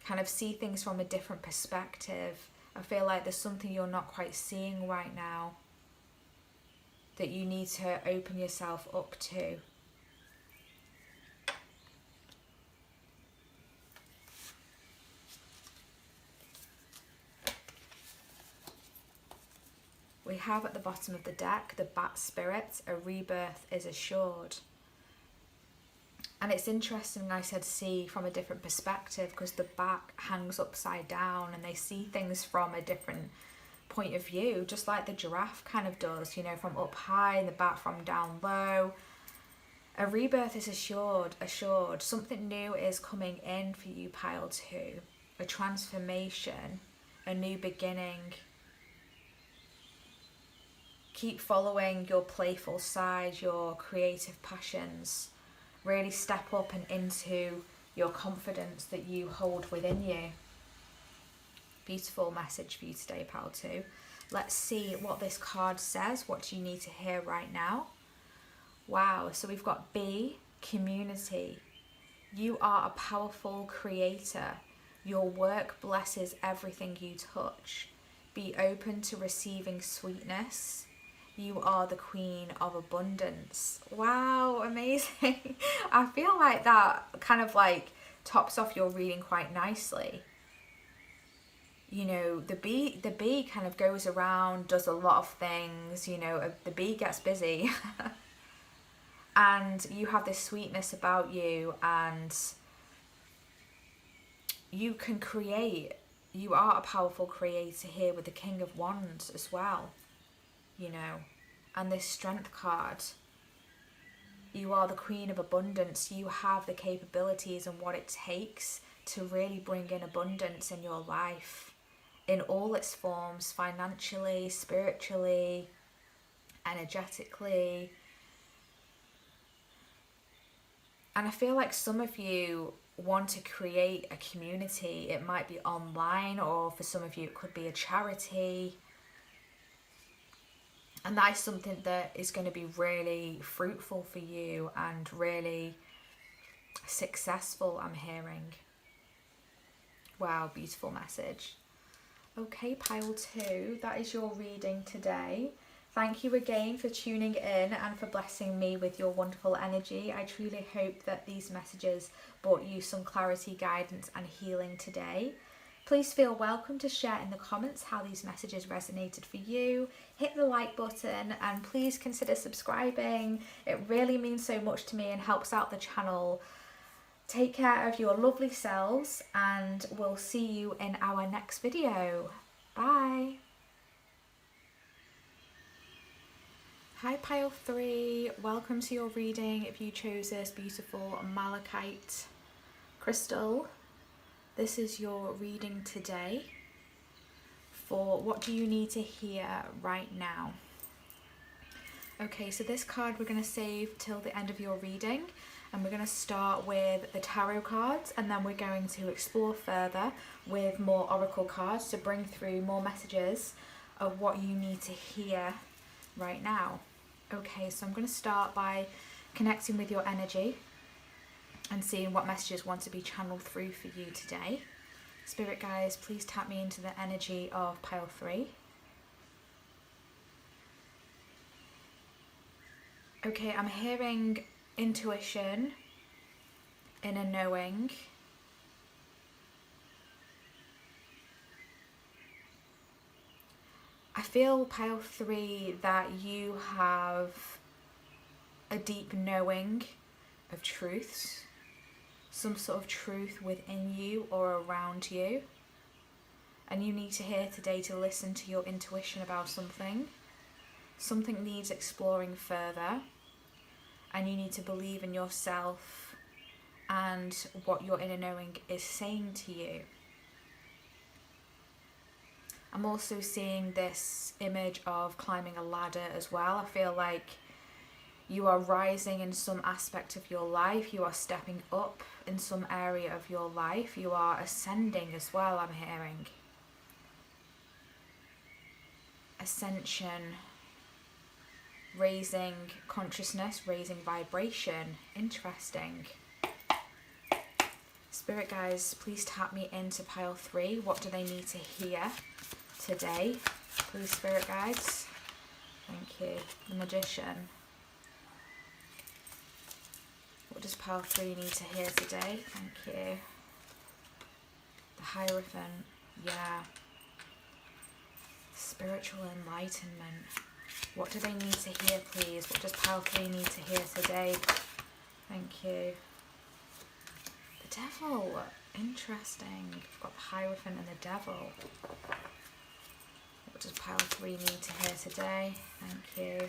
Kind of see things from a different perspective. I feel like there's something you're not quite seeing right now that you need to open yourself up to. We have at the bottom of the deck the Bat Spirit, a rebirth is assured. And it's interesting, I said see from a different perspective, because the bat hangs upside down and they see things from a different point of view, just like the giraffe kind of does, you know, from up high and the bat from down low. A rebirth is assured. Something new is coming in for you, pile 2. A transformation, a new beginning. Keep following your playful side, your creative passions. Really step up and into your confidence that you hold within you. Beautiful message for you today, pile 2. Let's see what this card says. What do you need to hear right now? Wow, so we've got B, community. You are a powerful creator. Your work blesses everything you touch. Be open to receiving sweetness. You are the queen of abundance. Wow, amazing. I feel like that kind of like tops off your reading quite nicely. You know, the bee kind of goes around, does a lot of things, you know, the bee gets busy. And you have this sweetness about you, and you can create. You are a powerful creator here with the King of Wands as well, you know, and this Strength card. You are the Queen of Abundance. You have the capabilities and what it takes to really bring in abundance in your life in all its forms, financially, spiritually, energetically. And I feel like some of you want to create a community. It might be online, or for some of you it could be a charity. And that is something that is going to be really fruitful for you and really successful, I'm hearing. Wow, beautiful message. Okay, pile 2, that is your reading today. Thank you again for tuning in and for blessing me with your wonderful energy. I truly hope that these messages brought you some clarity, guidance and healing today. Please feel welcome to share in the comments how these messages resonated for you. Hit the like button and please consider subscribing. It really means so much to me and helps out the channel. Take care of your lovely selves and we'll see you in our next video. Bye. Hi pile 3, welcome to your reading if you chose this beautiful malachite crystal. This is your reading today for what do you need to hear right now. Okay, so this card we're going to save till the end of your reading, and we're going to start with the tarot cards, and then we're going to explore further with more oracle cards to bring through more messages of what you need to hear right now. Okay, so I'm going to start by connecting with your energy and seeing what messages want to be channeled through for you today. Spirit guides, please tap me into the energy of pile 3. Okay, I'm hearing intuition, inner knowing. I feel pile 3 that you have a deep knowing of truths, some sort of truth within you or around you, and you need to hear today to listen to your intuition about something. Something needs exploring further, and you need to believe in yourself and what your inner knowing is saying to you. I'm also seeing this image of climbing a ladder as well. I feel like you are rising in some aspect of your life. You are stepping up in some area of your life. You are ascending as well, I'm hearing. Ascension, raising consciousness, raising vibration. Interesting. Spirit guides, please tap me into pile 3. What do they need to hear today? Please, spirit guides. Thank you. The Magician. What does pile 3 need to hear today? Thank you. The Hierophant. Yeah. Spiritual enlightenment. What do they need to hear, please? What does pile 3 need to hear today? Thank you. The Devil. Interesting. We've got the Hierophant and the Devil. What does pile 3 need to hear today? Thank you.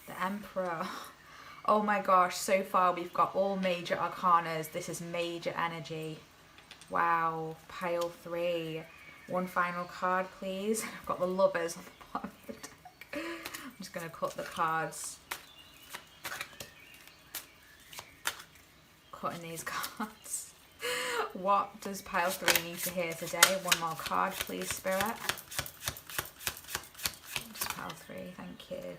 The Emperor. Oh my gosh, so far we've got all major arcanas. This is major energy. Wow, pile 3. One final card, please. I've got the Lovers on the bottom of the deck. I'm just going to cut the cards. Cutting these cards. What does pile 3 need to hear today? One more card, please, Spirit. Pile 3, thank you.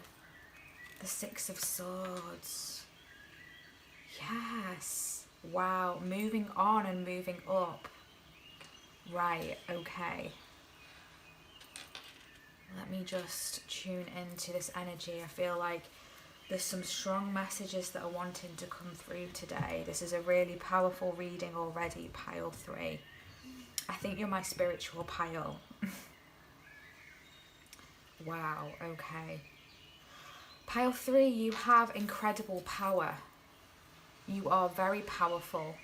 The Six of Swords. Yes. Wow. Moving on and moving up. Right. Okay. Let me just tune into this energy. I feel like there's some strong messages that are wanting to come through today. This is a really powerful reading already, pile 3. I think you're my spiritual pile. Wow. Okay. Pile 3, you have incredible power. You are very powerful.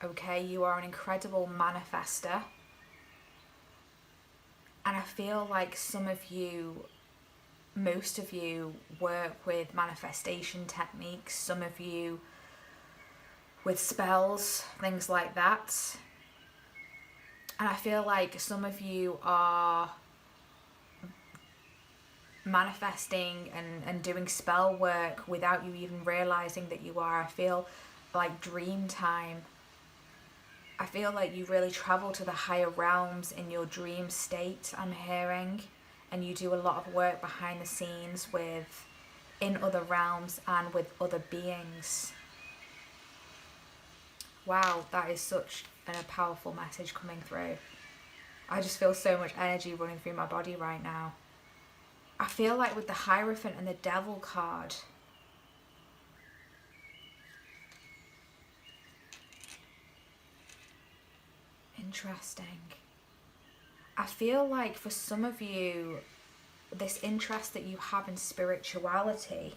Okay, you are an incredible manifester. And I feel like some of you, most of you, work with manifestation techniques. Some of you with spells, things like that. And I feel like some of you are manifesting and doing spell work without you even realizing that you are. I feel like dream time. I feel like you really travel to the higher realms in your dream state, I'm hearing, and you do a lot of work behind the scenes with in other realms and with other beings. Wow, that is such a powerful message coming through. I just feel so much energy running through my body right now. I feel like with the Hierophant and the Devil card, interesting. I feel like for some of you, this interest that you have in spirituality,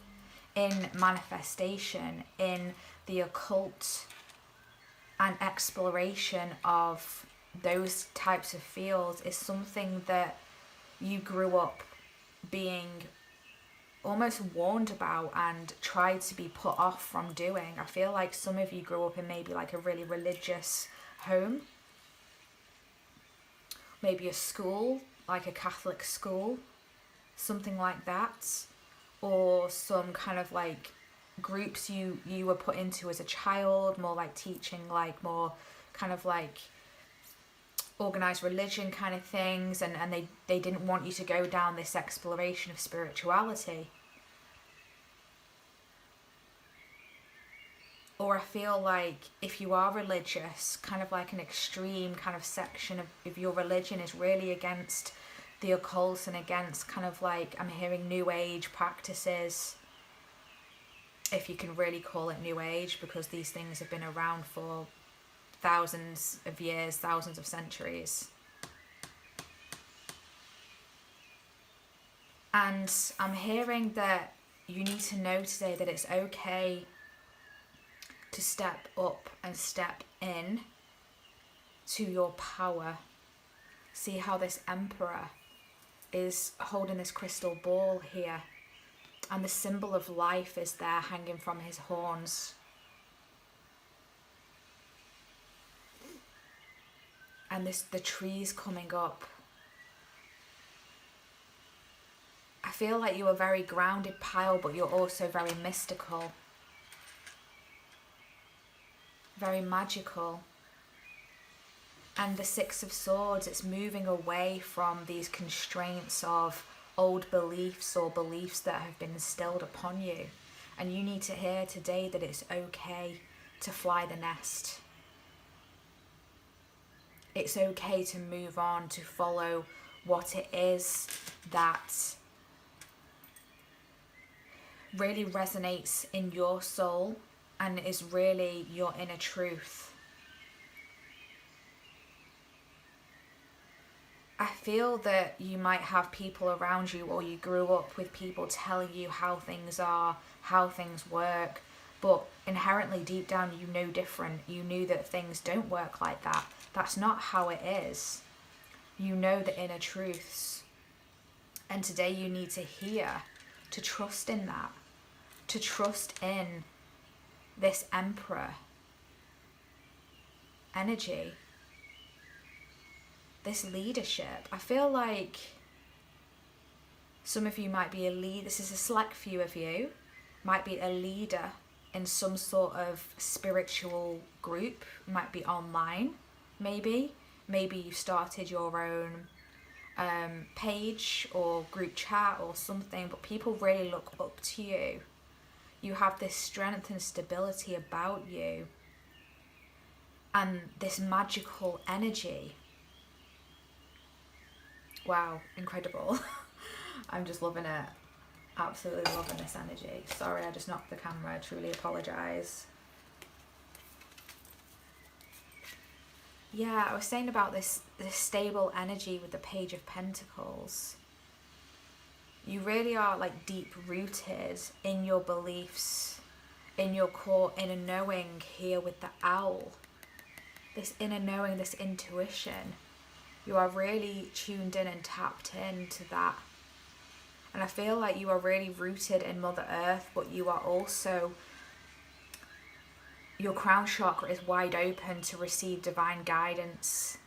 in manifestation, in the occult and exploration of those types of fields is something that you grew up being almost warned about and tried to be put off from doing. I feel like some of you grew up in maybe like a really religious home, maybe a school, like a Catholic school, something like that, or some kind of like groups you were put into as a child, more like teaching, like more kind of like organized religion kind of things, and they didn't want you to go down this exploration of spirituality. Or I feel like if you are religious, kind of like an extreme kind of section of your religion is really against the occult and against kind of like, I'm hearing new age practices, if you can really call it new age, because these things have been around for thousands of years, thousands of centuries. And I'm hearing that you need to know today that it's okay to step up and step in to your power. See how this emperor is holding this crystal ball here, and the symbol of life is there hanging from his horns. And the trees coming up. I feel like you're a very grounded pile, but you're also very mystical, very magical. And the Six of Swords, it's moving away from these constraints of old beliefs or beliefs that have been instilled upon you. And you need to hear today that it's okay to fly the nest. It's okay to move on, to follow what it is that really resonates in your soul and is really your inner truth. I feel that you might have people around you, or you grew up with people telling you how things are, how things work, but inherently deep down you know different. You knew that things don't work like that. That's not how it is. You know the inner truths. And today you need to hear, to trust in that, to trust in this emperor energy, this leadership. I feel like some of you might be a lead. This is a select few of you, might be a leader in some sort of spiritual group, might be online, maybe you started your own page or group chat or something, but people really look up to you. You have this strength and stability about you and this magical energy. Wow, incredible. I'm just loving it. Absolutely loving this energy. Sorry, I just knocked the camera. I truly apologise. Yeah, I was saying about this stable energy with the Page of Pentacles. You really are like deep rooted in your beliefs, in your core inner knowing here with the owl. This inner knowing, this intuition. You are really tuned in and tapped into that. And I feel like you are really rooted in Mother Earth, but you are also, your crown chakra is wide open to receive divine guidance,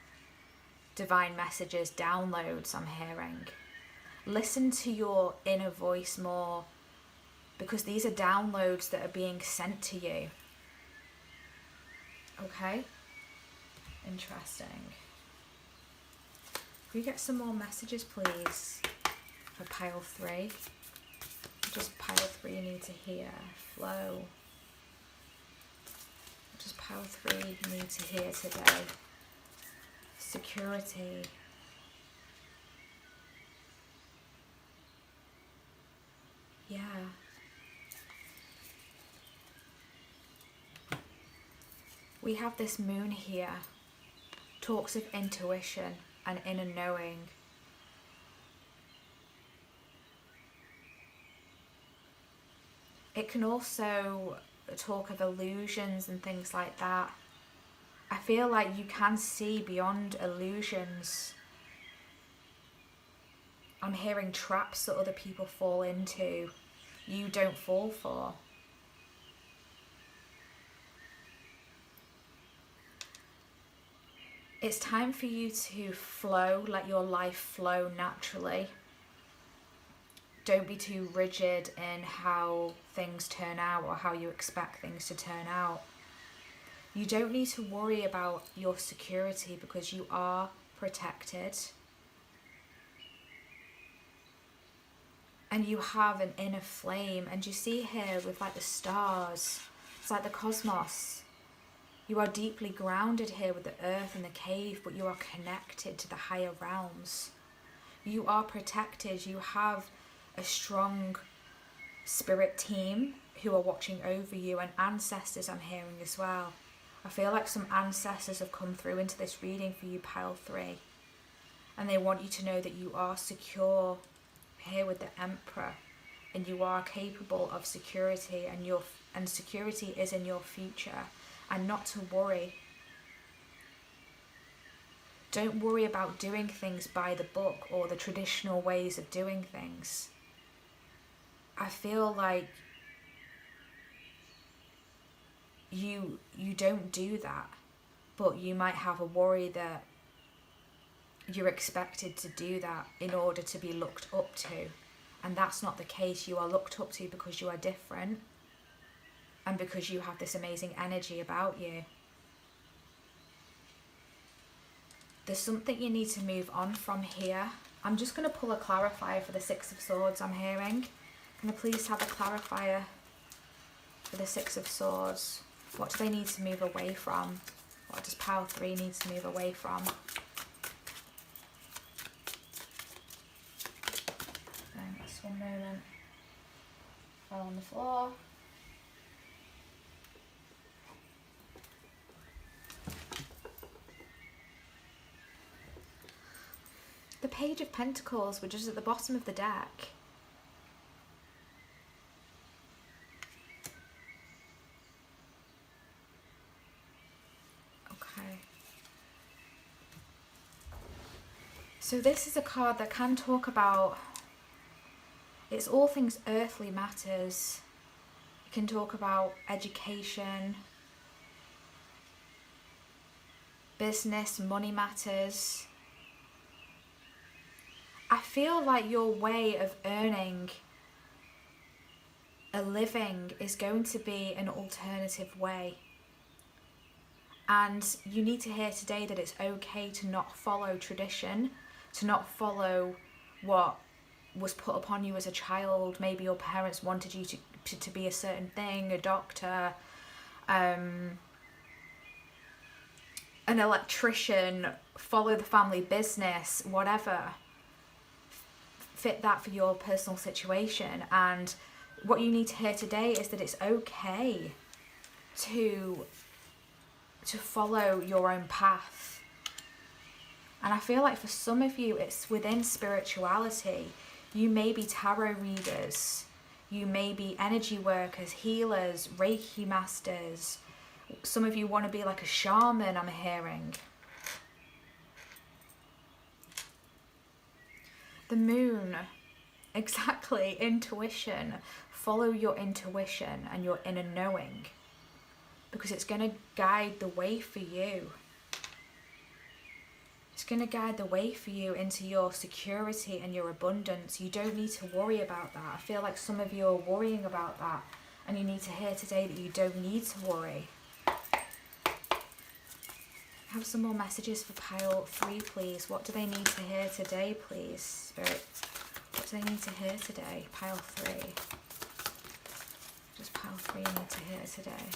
divine messages, downloads I'm hearing. Listen to your inner voice more, because these are downloads that are being sent to you. Okay? Interesting. Can we get some more messages, please, for pile 3? Just pile 3 you need to hear. Flow. Just pile 3 you need to hear today. Security. Yeah. We have this moon here. Talks of intuition and inner knowing. It can also talk of illusions and things like that. I feel like you can see beyond illusions. I'm hearing traps that other people fall into. you don't fall for. It's time for you to flow, let your life flow naturally. Don't be too rigid in how things turn out or how you expect things to turn out. You don't need to worry about your security because you are protected. And you have an inner flame. And you see here with like the stars, it's like the cosmos. You are deeply grounded here with the earth and the cave, but you are connected to the higher realms. You are protected. You have a strong spirit team who are watching over you, and ancestors I'm hearing as well. I feel like some ancestors have come through into this reading for you, pile 3. And they want you to know that you are secure here with the Emperor, and you are capable of security, and security is in your future. And not to worry. Don't worry about doing things by the book or the traditional ways of doing things. I feel like you don't do that, but you might have a worry that you're expected to do that in order to be looked up to. And that's not the case. You are looked up to because you are different. And because you have this amazing energy about you. There's something you need to move on from here. I'm just going to pull a clarifier for the 6 of Swords I'm hearing. Can I please have a clarifier for the 6 of Swords? What do they need to move away from? What does pile 3 need to move away from? Just one moment. Fell on the floor. The Page of Pentacles, which is at the bottom of the deck. Okay. So this is a card that can talk about, it's all things earthly matters. It can talk about education, business, money matters. I feel like your way of earning a living is going to be an alternative way. And you need to hear today that it's okay to not follow tradition, to not follow what was put upon you as a child. Maybe your parents wanted you to be a certain thing, a doctor, an electrician, follow the family business, whatever. Fit that for your personal situation. And what you need to hear today is that it's okay to follow your own path. And I feel like for some of you it's within spirituality. You may be tarot readers, you may be energy workers, healers, Reiki masters. Some of you want to be like a shaman, I'm hearing. The Moon, exactly, intuition. Follow your intuition and your inner knowing, because it's going to guide the way for you. It's going to guide the way for you into your security and your abundance. You don't need to worry about that. I feel like some of you are worrying about that, and you need to hear today that you don't need to worry. Have some more messages for pile 3, please. What do they need to hear today, please, Spirit? What do they need to hear today? Pile 3. What does pile 3 need to hear today?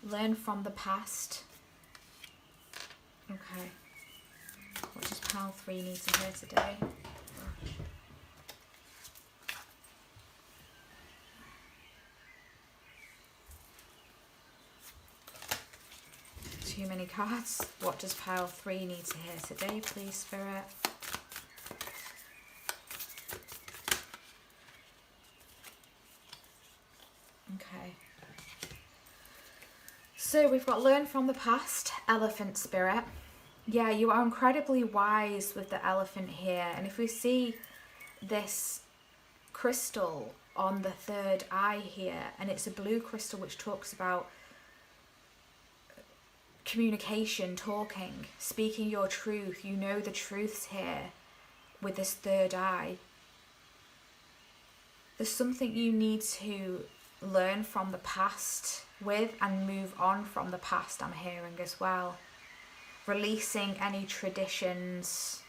Learn from the past. Okay. What does pile 3 need to hear today? Too many cards. What does pile 3 need to hear today, please, Spirit? Okay. So we've got learn from the past, Elephant Spirit. Yeah, you are incredibly wise with the elephant here. And if we see this crystal on the third eye here, and it's a blue crystal which talks about communication, talking, speaking your truth. You know the truths here with this third eye. There's something you need to learn from the past with and move on from the past, I'm hearing as well. Releasing any traditions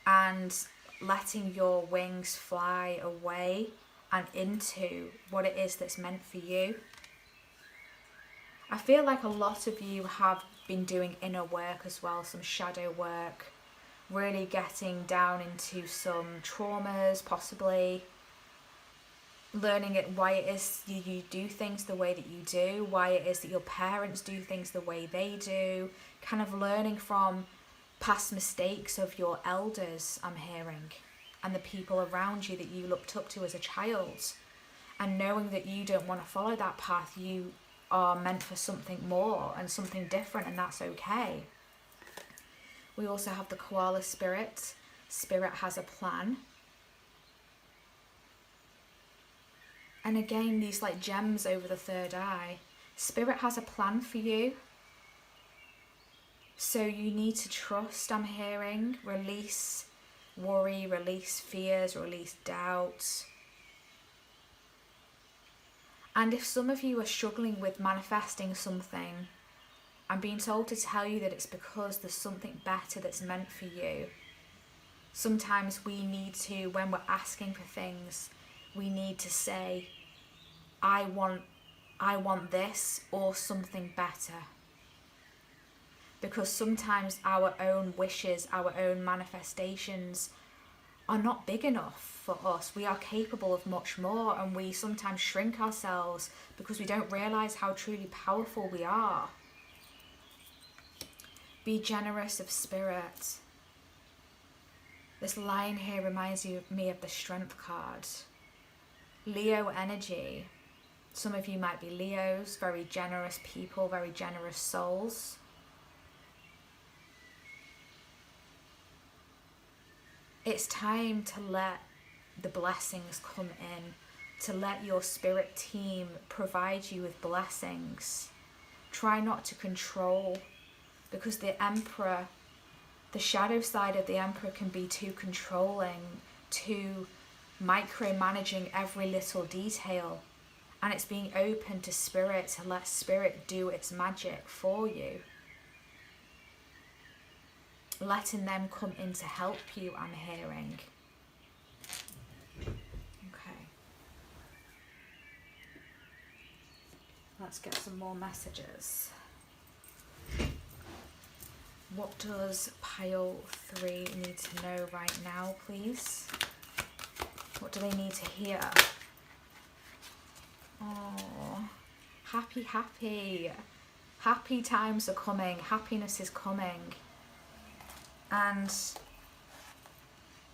and letting your wings fly away and into what it is that's meant for you. I feel like a lot of you have been doing inner work as well, some shadow work, really getting down into some traumas, possibly learning why it is you do things the way that you do, why it is that your parents do things the way they do, kind of learning from past mistakes of your elders, I'm hearing, and the people around you that you looked up to as a child, and knowing that you don't want to follow that path. You are meant for something more and something different, and that's okay. We also have the koala spirit. Spirit has a plan. And again, these like gems over the third eye. Spirit has a plan for you. So you need to trust, I'm hearing. Release worry, release fears, release doubts. And if some of you are struggling with manifesting something, I'm being told to tell you that it's because there's something better that's meant for you. Sometimes we need to, when we're asking for things, we need to say, I want this or something better. Because sometimes our own wishes, our own manifestations are not big enough for us. We are capable of much more, and we sometimes shrink ourselves because we don't realize how truly powerful we are. Be generous of spirit. This line here reminds me of the Strength card. Leo energy. Some of you might be Leos, very generous people, very generous souls. It's time to let the blessings come in, to let your spirit team provide you with blessings. Try not to control, because the Emperor, the shadow side of the Emperor can be too controlling, too micromanaging every little detail. And it's being open to spirit, to let spirit do its magic for you. Letting them come in to help you, I'm hearing. Okay. Let's get some more messages. What does pile 3 need to know right now, please? What do they need to hear? Oh, happy, happy. Happy times are coming. Happiness is coming. And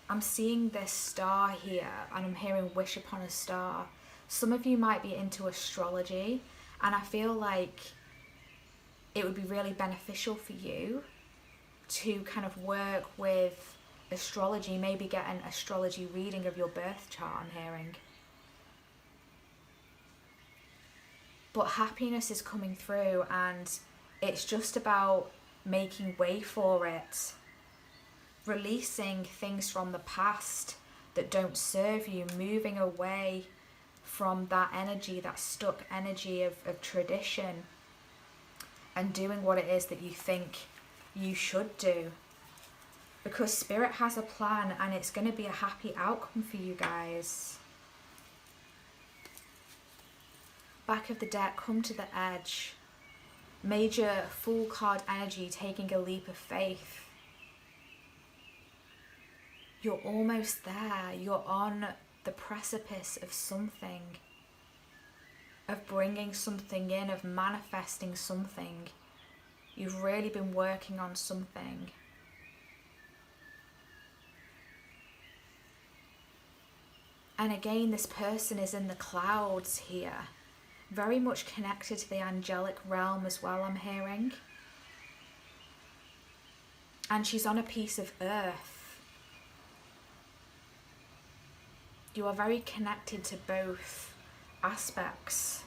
I'm seeing this star here, and I'm hearing wish upon a star. Some of you might be into astrology, and I feel like it would be really beneficial for you to kind of work with astrology, maybe get an astrology reading of your birth chart, I'm hearing. But happiness is coming through, and it's just about making way for it. Releasing things from the past that don't serve you, moving away from that energy, that stuck energy of tradition, and doing what it is that you think you should do. Because spirit has a plan, and it's going to be a happy outcome for you guys. Back of the deck, come to the edge. Major Fool card energy, taking a leap of faith. You're almost there. You're on the precipice of something, of bringing something in, of manifesting something. You've really been working on something. And again, this person is in the clouds here. Very much connected to the angelic realm as well, I'm hearing. And she's on a piece of earth. You are very connected to both aspects.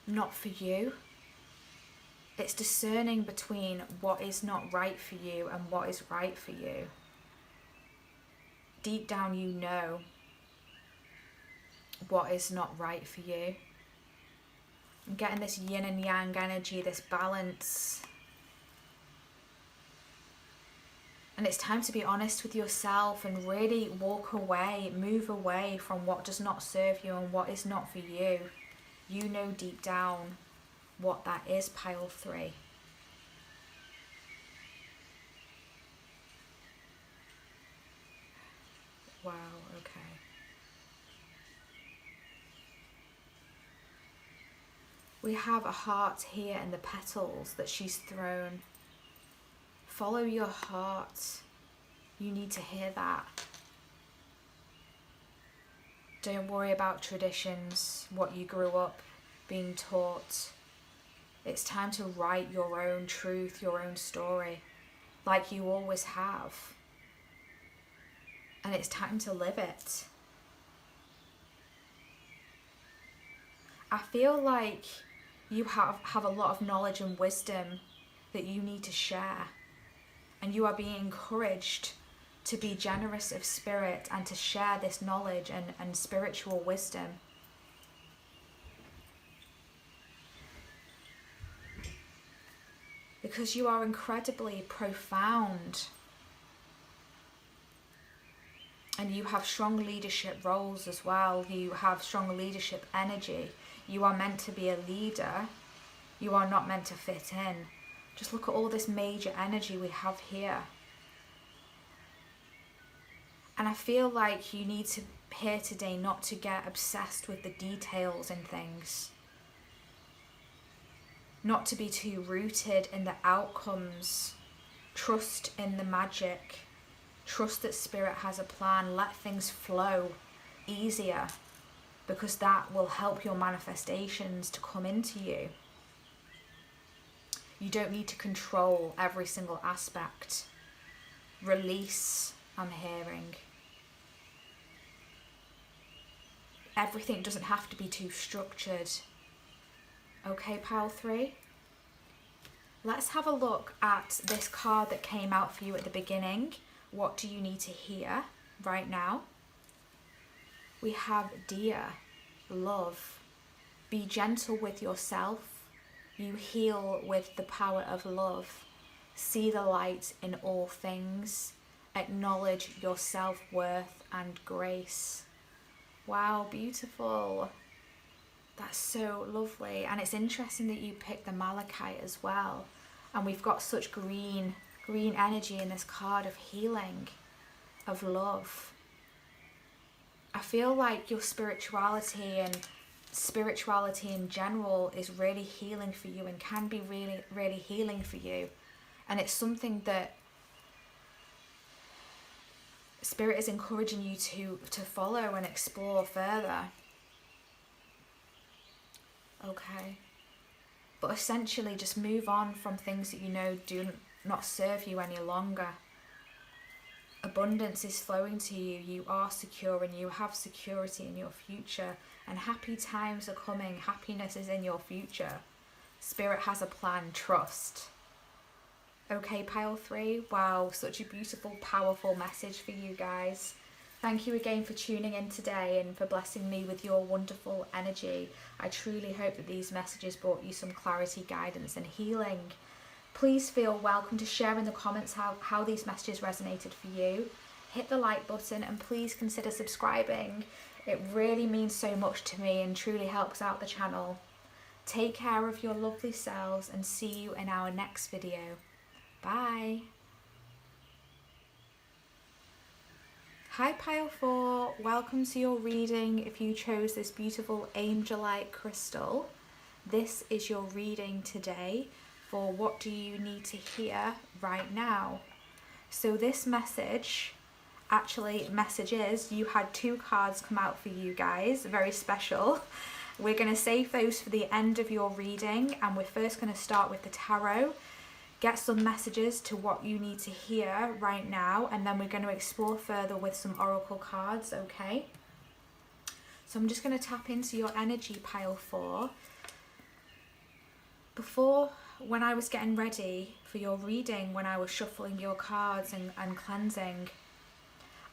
Not for you. It's discerning between what is not right for you and what is right for you. Deep down you know what is not right for you. I'm getting this yin and yang energy, this balance. And it's time to be honest with yourself and really walk away, move away from what does not serve you and what is not for you. You know deep down what that is, pile 3. Wow, okay. We have a heart here in the petals that she's thrown. Follow your heart. You need to hear that. Don't worry about traditions, what you grew up being taught. It's time to write your own truth, your own story, like you always have. And it's time to live it. I feel like you have a lot of knowledge and wisdom that you need to share. And you are being encouraged to be generous of spirit and to share this knowledge and spiritual wisdom. Because you are incredibly profound. And you have strong leadership roles as well. You have strong leadership energy. You are meant to be a leader. You are not meant to fit in. Just look at all this major energy we have here. And I feel like you need to hear today not to get obsessed with the details in things. Not to be too rooted in the outcomes. Trust in the magic. Trust that spirit has a plan. Let things flow easier, because that will help your manifestations to come into you. You don't need to control every single aspect. Release, I'm hearing. Everything doesn't have to be too structured. Okay, pile 3? Let's have a look at this card that came out for you at the beginning. What do you need to hear right now? We have dear, love. Be gentle with yourself. You heal with the power of love. See the light in all things. Acknowledge your self-worth and grace. Wow, beautiful. That's so lovely. And it's interesting that you picked the malachite as well. And we've got such green energy in this card of healing, of love. I feel like your spirituality and spirituality in general is really healing for you and can be really healing for you. And it's something that spirit is encouraging you to follow and explore further. Okay. But essentially just move on from things that you know do not serve you any longer. Abundance is flowing to you. You are secure and you have security in your future. And happy times are coming. Happiness is in your future. Spirit has a plan. Trust. Okay, pile 3. Wow, such a beautiful, powerful message for you guys. Thank you again for tuning in today and for blessing me with your wonderful energy. I truly hope that these messages brought you some clarity, guidance and healing. Please feel welcome to share in the comments how these messages resonated for you. Hit the like button and please consider subscribing. It really means so much to me and truly helps out the channel. Take care of your lovely selves and see you in our next video. Bye. Hi pile 4, welcome to your reading. If you chose this beautiful angelite crystal, this is your reading today for what do you need to hear right now. So this messages, you had 2 cards come out for you guys, very special. We're going to save those for the end of your reading, and we're first going to start with the tarot, get some messages to what you need to hear right now, and then we're going to explore further with some oracle cards, okay? So I'm just going to tap into your energy, pile 4. Before, when I was getting ready for your reading, when I was shuffling your cards and cleansing,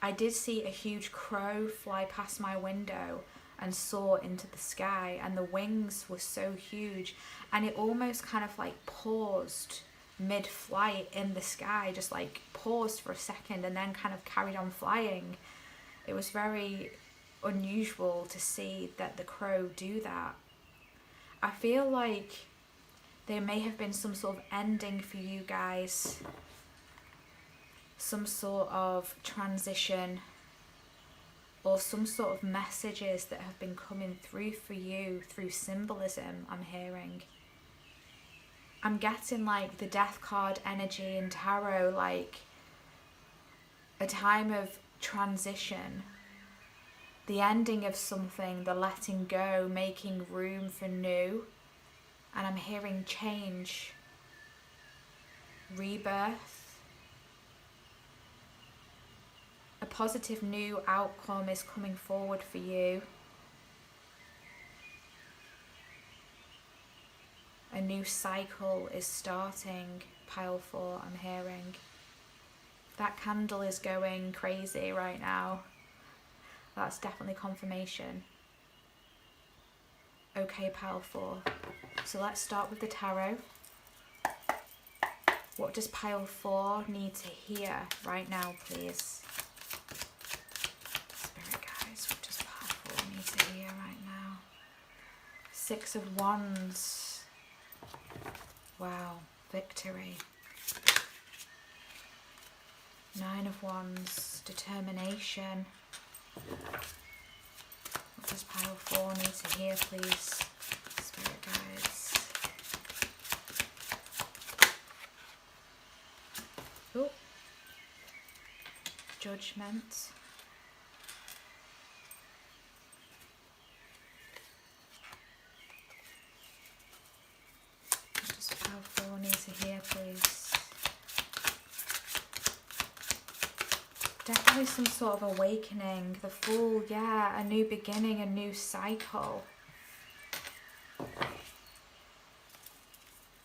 I did see a huge crow fly past my window and soar into the sky, and the wings were so huge, and it almost kind of like paused mid-flight in the sky, just like paused for a second and then kind of carried on flying. It was very unusual to see that the crow do that. I feel like there may have been some sort of ending for you guys, some sort of transition, or some sort of messages that have been coming through for you through symbolism. I'm hearing, I'm getting like the death card energy in tarot, like a time of transition, the ending of something, the letting go, making room for new. And I'm hearing change, rebirth. A positive new outcome is coming forward for you. A new cycle is starting, pile 4, I'm hearing. That candle is going crazy right now. That's definitely confirmation. Okay, pile 4. So let's start with the tarot. What does pile 4 need to hear right now, please? Spirit guides, what does pile 4 need to hear right now? 6 of Wands. Wow, victory. 9 of Wands, determination. What does pile 4 need to hear, please? Spirit guides. Oh, judgment. What does pile 4 need to hear, please? Definitely some sort of awakening. The Fool, yeah, a new beginning, a new cycle.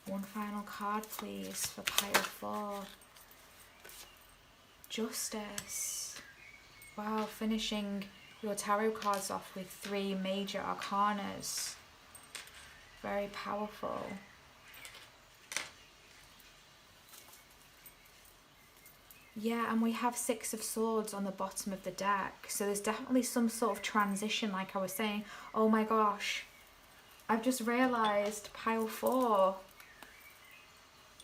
One final card, please, for pile 4. Justice. Wow, finishing your tarot cards off with 3 major arcanas. Very powerful. Yeah, and we have 6 of Swords on the bottom of the deck. So there's definitely some sort of transition, like I was saying. Oh my gosh. I've just realised, pile 4.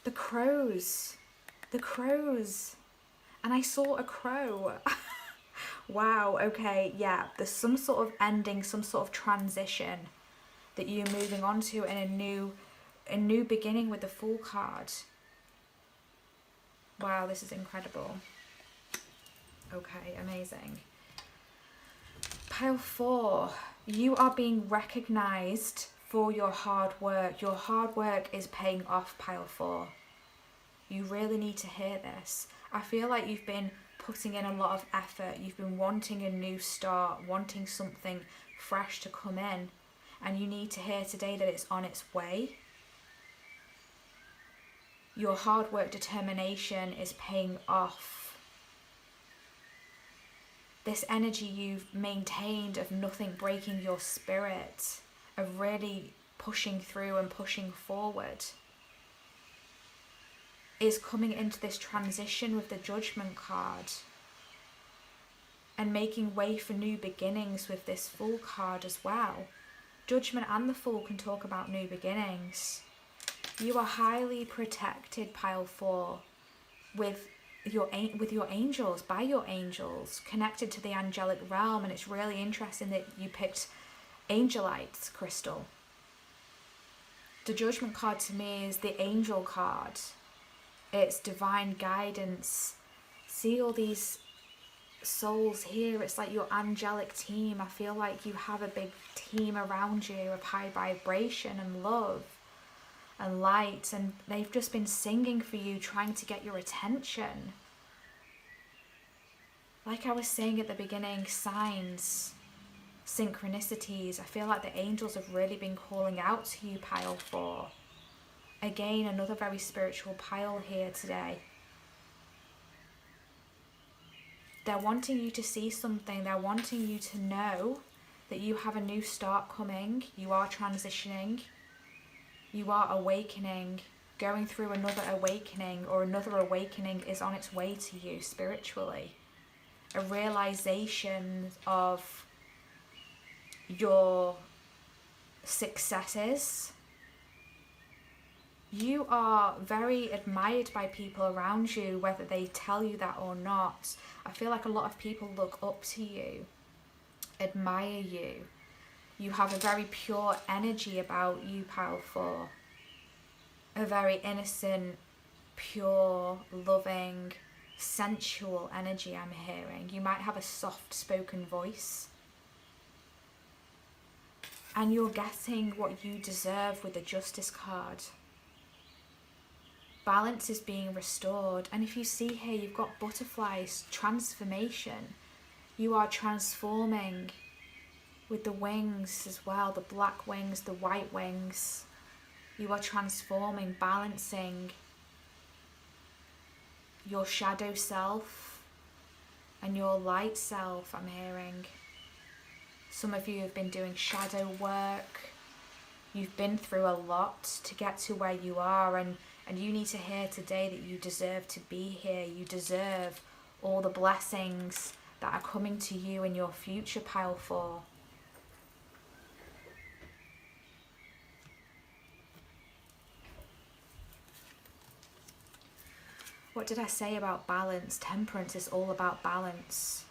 The crows. The crows. And I saw a crow. Wow, okay, yeah. There's some sort of ending, some sort of transition that you're moving on to, in a new beginning with the Fool card. Wow, this is incredible. Okay, amazing. Pile 4, you are being recognized for your hard work. Your hard work is paying off, pile 4. You really need to hear this. I feel like you've been putting in a lot of effort. You've been wanting a new start, wanting something fresh to come in. And you need to hear today that it's on its way. Your hard work, determination is paying off. This energy you've maintained of nothing breaking your spirit, of really pushing through and pushing forward, is coming into this transition with the Judgment card and making way for new beginnings with this Fool card as well. Judgment and the Fool can talk about new beginnings. You are highly protected, pile 4, with your angels, by your angels, connected to the angelic realm. And it's really interesting that you picked Angelite crystal. The Judgment card to me is the angel card. It's divine guidance. See all these souls here, it's like your angelic team. I feel like you have a big team around you of high vibration and love and light, and they've just been singing for you, trying to get your attention. Like I was saying at the beginning, signs, synchronicities. I feel like the angels have really been calling out to you, pile 4. Again, another very spiritual pile here today. They're wanting you to see something. They're wanting you to know that you have a new start coming. You are transitioning. You are awakening, going through another awakening, or another awakening is on its way to you spiritually. A realization of your successes. You are very admired by people around you, whether they tell you that or not. I feel like a lot of people look up to you, admire you. You have a very pure energy about you, pile 4. A very innocent, pure, loving, sensual energy I'm hearing. You might have a soft-spoken voice. And you're getting what you deserve with the Justice card. Balance is being restored. And if you see here, you've got butterflies, transformation. You are transforming with the wings as well, the black wings, the white wings. You are transforming, balancing your shadow self and your light self, I'm hearing. Some of you have been doing shadow work. You've been through a lot to get to where you are, and you need to hear today that you deserve to be here. You deserve all the blessings that are coming to you in your future, pile 4. What did I say about balance? Temperance is all about balance.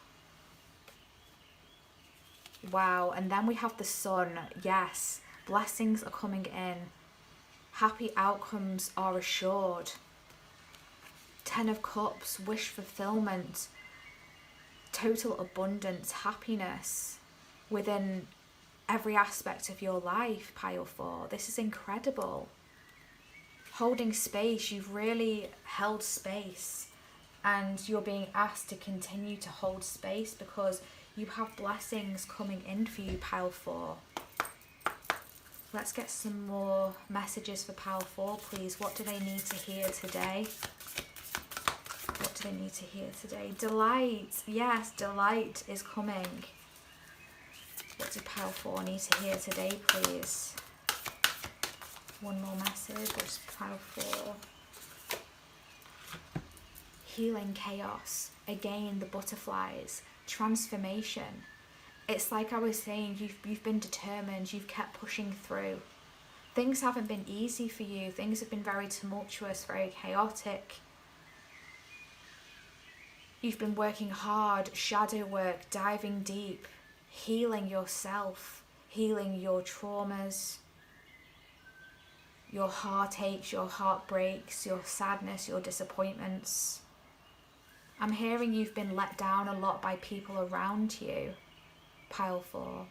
Wow, and then we have the sun. Yes, blessings are coming in. Happy outcomes are assured. 10 of Cups, wish fulfillment, total abundance, happiness within every aspect of your life, pile 4. This is incredible. Holding space, you've really held space, and you're being asked to continue to hold space because you have blessings coming in for you, pile 4. Let's get some more messages for pile 4, please. What do they need to hear today? What do they need to hear today? Delight. Yes, delight is coming. What do pile 4 need to hear today, please? One more message. What's pile 4? Healing chaos. Again, the butterflies. Transformation. It's like I was saying, you've been determined, you've kept pushing through. Things haven't been easy for you. Things have been very tumultuous, very chaotic. You've been working hard, shadow work, diving deep, healing yourself, healing your traumas, your heartaches, your heartbreaks, your sadness, your disappointments. I'm hearing you've been let down a lot by people around you, pile 4.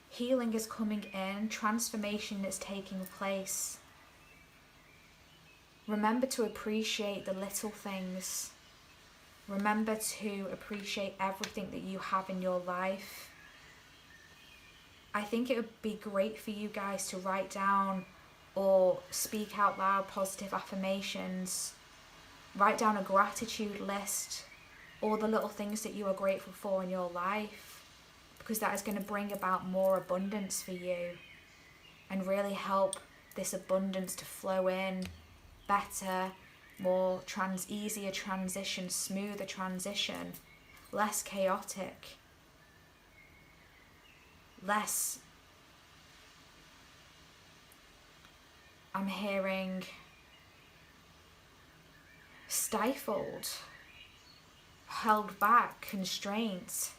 Healing is coming in, transformation is taking place. Remember to appreciate the little things. Remember to appreciate everything that you have in your life. I think it would be great for you guys to write down or speak out loud positive affirmations. Write down a gratitude list, all the little things that you are grateful for in your life, because that is going to bring about more abundance for you and really help this abundance to flow in better, more easier transition, smoother transition, less chaotic, less, I'm hearing, stifled, held back, constraints,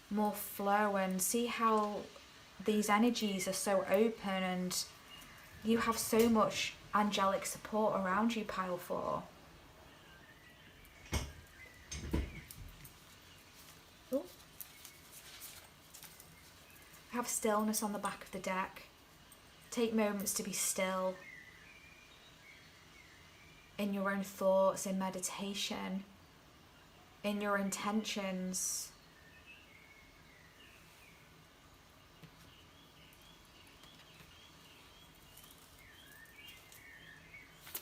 more flow. And see how these energies are so open, and you have so much angelic support around you, pile 4. Have stillness on the back of the deck. Take moments to be still in your own thoughts, in meditation, in your intentions.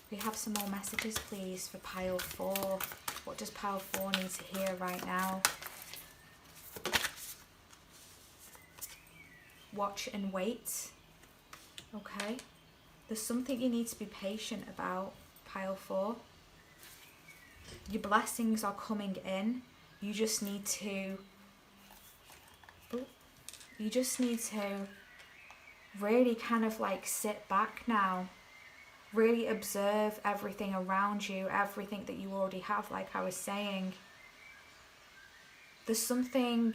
We have some more messages, please, for pile 4. What does pile 4 need to hear right now? Watch and wait. Okay. There's something you need to be patient about, pile 4. Your blessings are coming in. You just need to really kind of like sit back now. Really observe everything around you, everything that you already have, like I was saying. There's something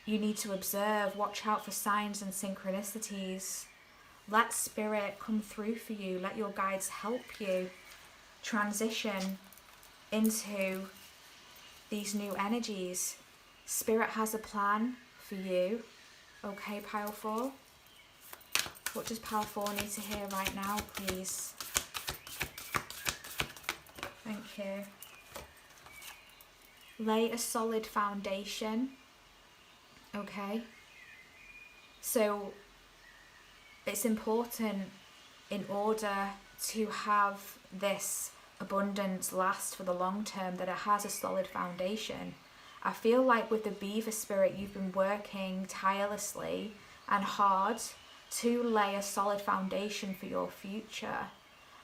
you need to observe. Watch out for signs and synchronicities. Let spirit come through for you. Let your guides help you transition into these new energies. Spirit has a plan for you. Okay, pile 4. What does pile 4 need to hear right now, please? Thank you. Lay a solid foundation. Okay. So it's important, in order to have this abundance last for the long term, that it has a solid foundation. I feel like with the beaver spirit, you've been working tirelessly and hard to lay a solid foundation for your future,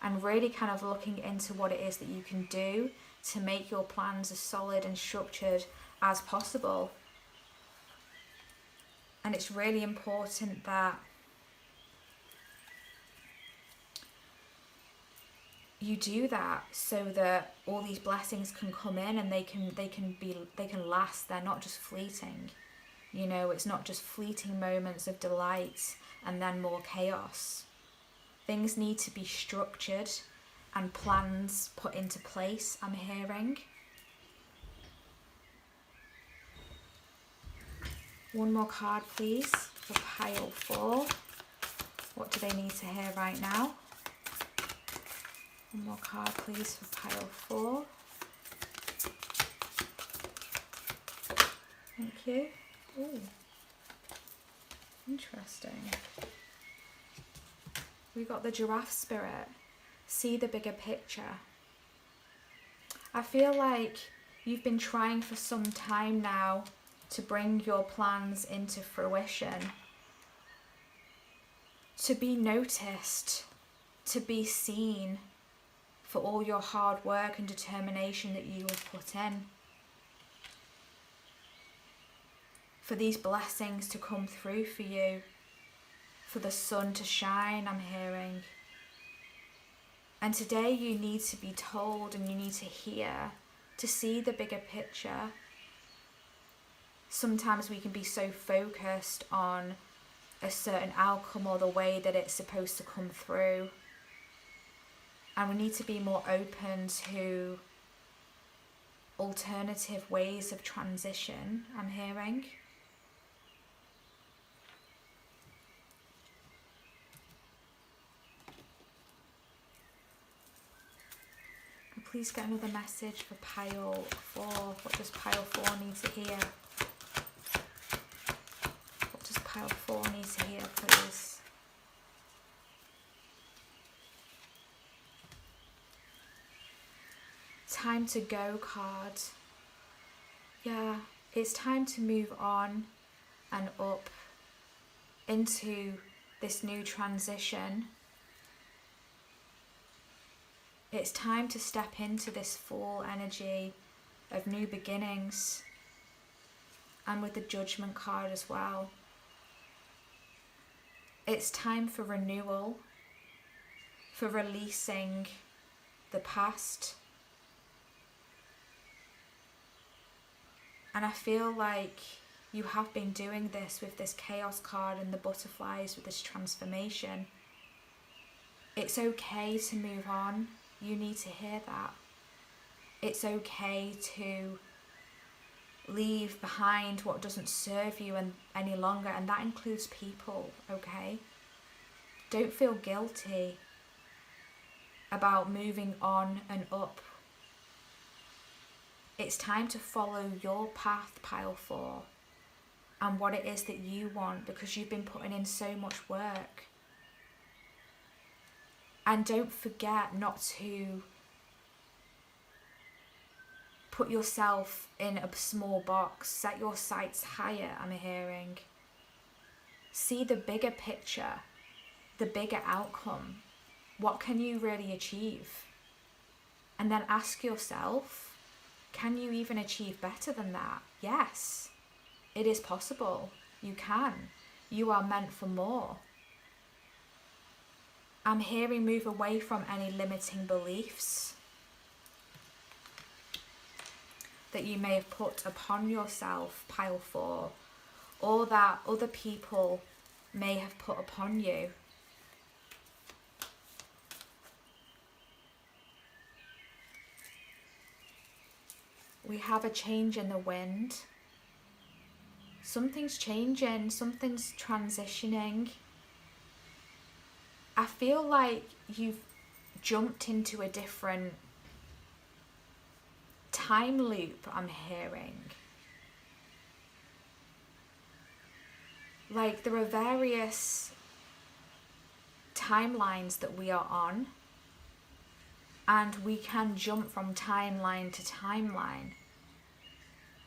and really kind of looking into what it is that you can do to make your plans as solid and structured as possible. And it's really important that you do that, so that all these blessings can come in and they can last. They're not just fleeting. You know, it's not just fleeting moments of delight and then more chaos. Things need to be structured and plans put into place, I'm hearing. One more card, please, for pile 4. What do they need to hear right now? One more card, please, for pile 4. Thank you. Ooh. Interesting. We got the giraffe spirit. See the bigger picture. I feel like you've been trying for some time now to bring your plans into fruition, to be noticed, to be seen for all your hard work and determination that you have put in, for these blessings to come through for you, for the sun to shine, I'm hearing. And today you need to be told and you need to hear, to see the bigger picture. Sometimes we can be so focused on a certain outcome or the way that it's supposed to come through. And we need to be more open to alternative ways of transition, I'm hearing. Please get another message for pile 4. What does pile 4 need to hear? What does pile 4 need to hear, please? Time to go card. Yeah, it's time to move on and up into this new transition. It's time to step into this full energy of new beginnings, and with the Judgment card as well. It's time for renewal, for releasing the past. And I feel like you have been doing this with this Chaos card and the butterflies, with this transformation. It's okay to move on. You need to hear that. It's okay to leave behind what doesn't serve you any longer, and that includes people, okay? Don't feel guilty about moving on and up. It's time to follow your path, pile 4, and what it is that you want, because you've been putting in so much work. And don't forget not to put yourself in a small box. Set your sights higher, I'm hearing. See the bigger picture, the bigger outcome. What can you really achieve? And then ask yourself, can you even achieve better than that? Yes, it is possible. You can. You are meant for more. I'm hearing move away from any limiting beliefs that you may have put upon yourself, pile 4, or that other people may have put upon you. We have a change in the wind. Something's changing, something's transitioning. I feel like you've jumped into a different time loop, I'm hearing. Like there are various timelines that we are on, and we can jump from timeline to timeline,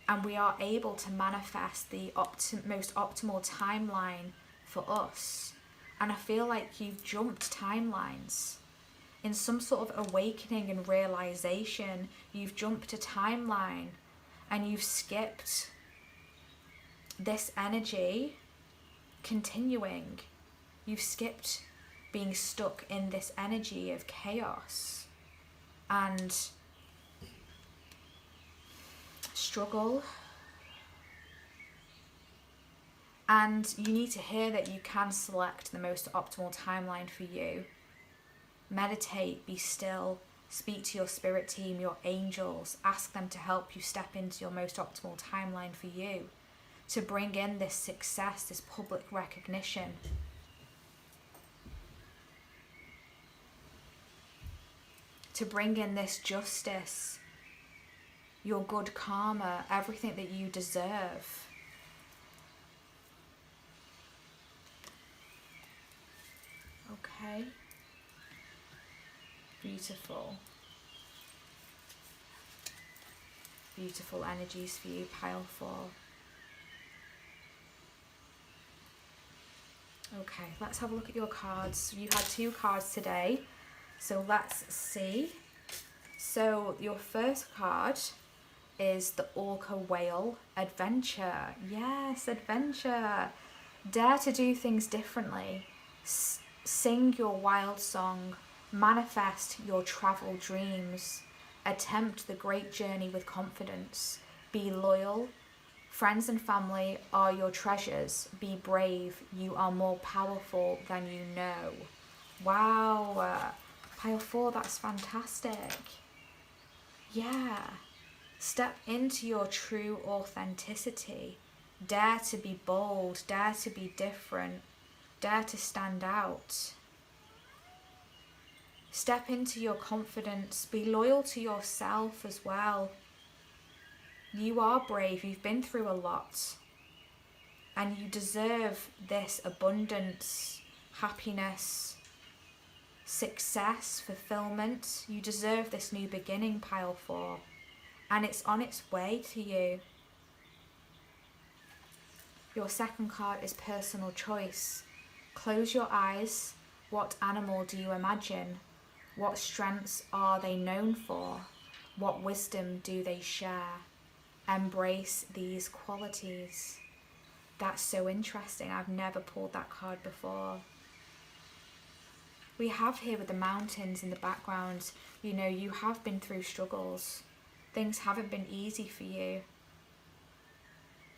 and we are able to manifest the most optimal timeline for us. And I feel like you've jumped timelines. In some sort of awakening and realization, you've jumped a timeline and you've skipped this energy continuing. You've skipped being stuck in this energy of chaos and struggle. And you need to hear that you can select the most optimal timeline for you. Meditate, be still, speak to your spirit team, your angels, ask them to help you step into your most optimal timeline for you, to bring in this success, this public recognition. To bring in this justice, your good karma, everything that you deserve. Okay. Beautiful. Beautiful energies for you, pile 4. Okay, let's have a look at your cards. You had 2 cards today, so let's see. So your first card is the Orca Whale, adventure. Yes, adventure. Dare to do things differently. Sing your wild song. Manifest your travel dreams. Attempt the great journey with confidence. Be loyal. Friends and family are your treasures. Be brave. You are more powerful than you know. Wow. Pile 4, that's fantastic. Yeah. Step into your true authenticity. Dare to be bold. Dare to be different. Dare to stand out. Step into your confidence. Be loyal to yourself as well. You are brave. You've been through a lot. And you deserve this abundance, happiness, success, fulfillment. You deserve this new beginning, pile 4. And it's on its way to you. Your second card is personal choice. Close your eyes. What animal do you imagine? What strengths are they known for? What wisdom do they share? Embrace these qualities. That's so interesting. I've never pulled that card before. We have here with the mountains in the background, you know, you have been through struggles. Things haven't been easy for you.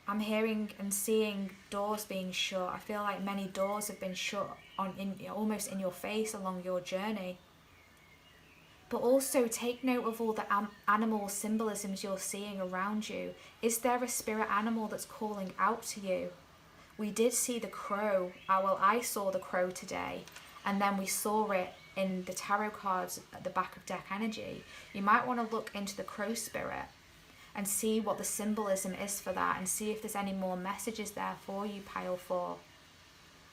I'm hearing and seeing doors being shut. I feel like many doors have been shut almost in your face along your journey. But also take note of all the animal symbolisms you're seeing around you. Is there a spirit animal that's calling out to you? We did see the crow. Well, I saw the crow today, and then we saw it in the tarot cards at the back of deck energy. You might want to look into the crow spirit and see what the symbolism is for that, and see if there's any more messages there for you, pile 4.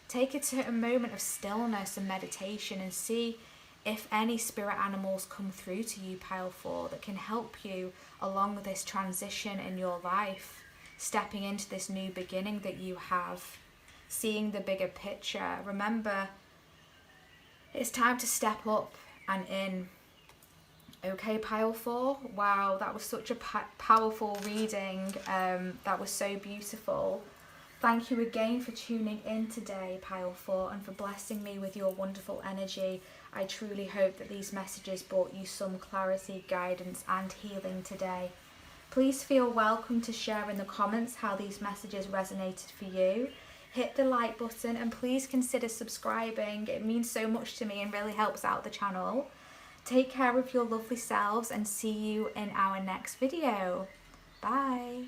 Take a moment of stillness and meditation and see if any spirit animals come through to you, pile 4, that can help you along with this transition in your life, stepping into this new beginning that you have, seeing the bigger picture. Remember, it's time to step up and in. Okay, pile 4. Wow, that was such a powerful reading. That was so beautiful. Thank you again for tuning in today, pile 4, and for blessing me with your wonderful energy. I truly hope that these messages brought you some clarity, guidance, and healing today. Please feel welcome to share in the comments how these messages resonated for you. Hit the like button and please consider subscribing. It means so much to me and really helps out the channel. Take care of your lovely selves and see you in our next video. Bye.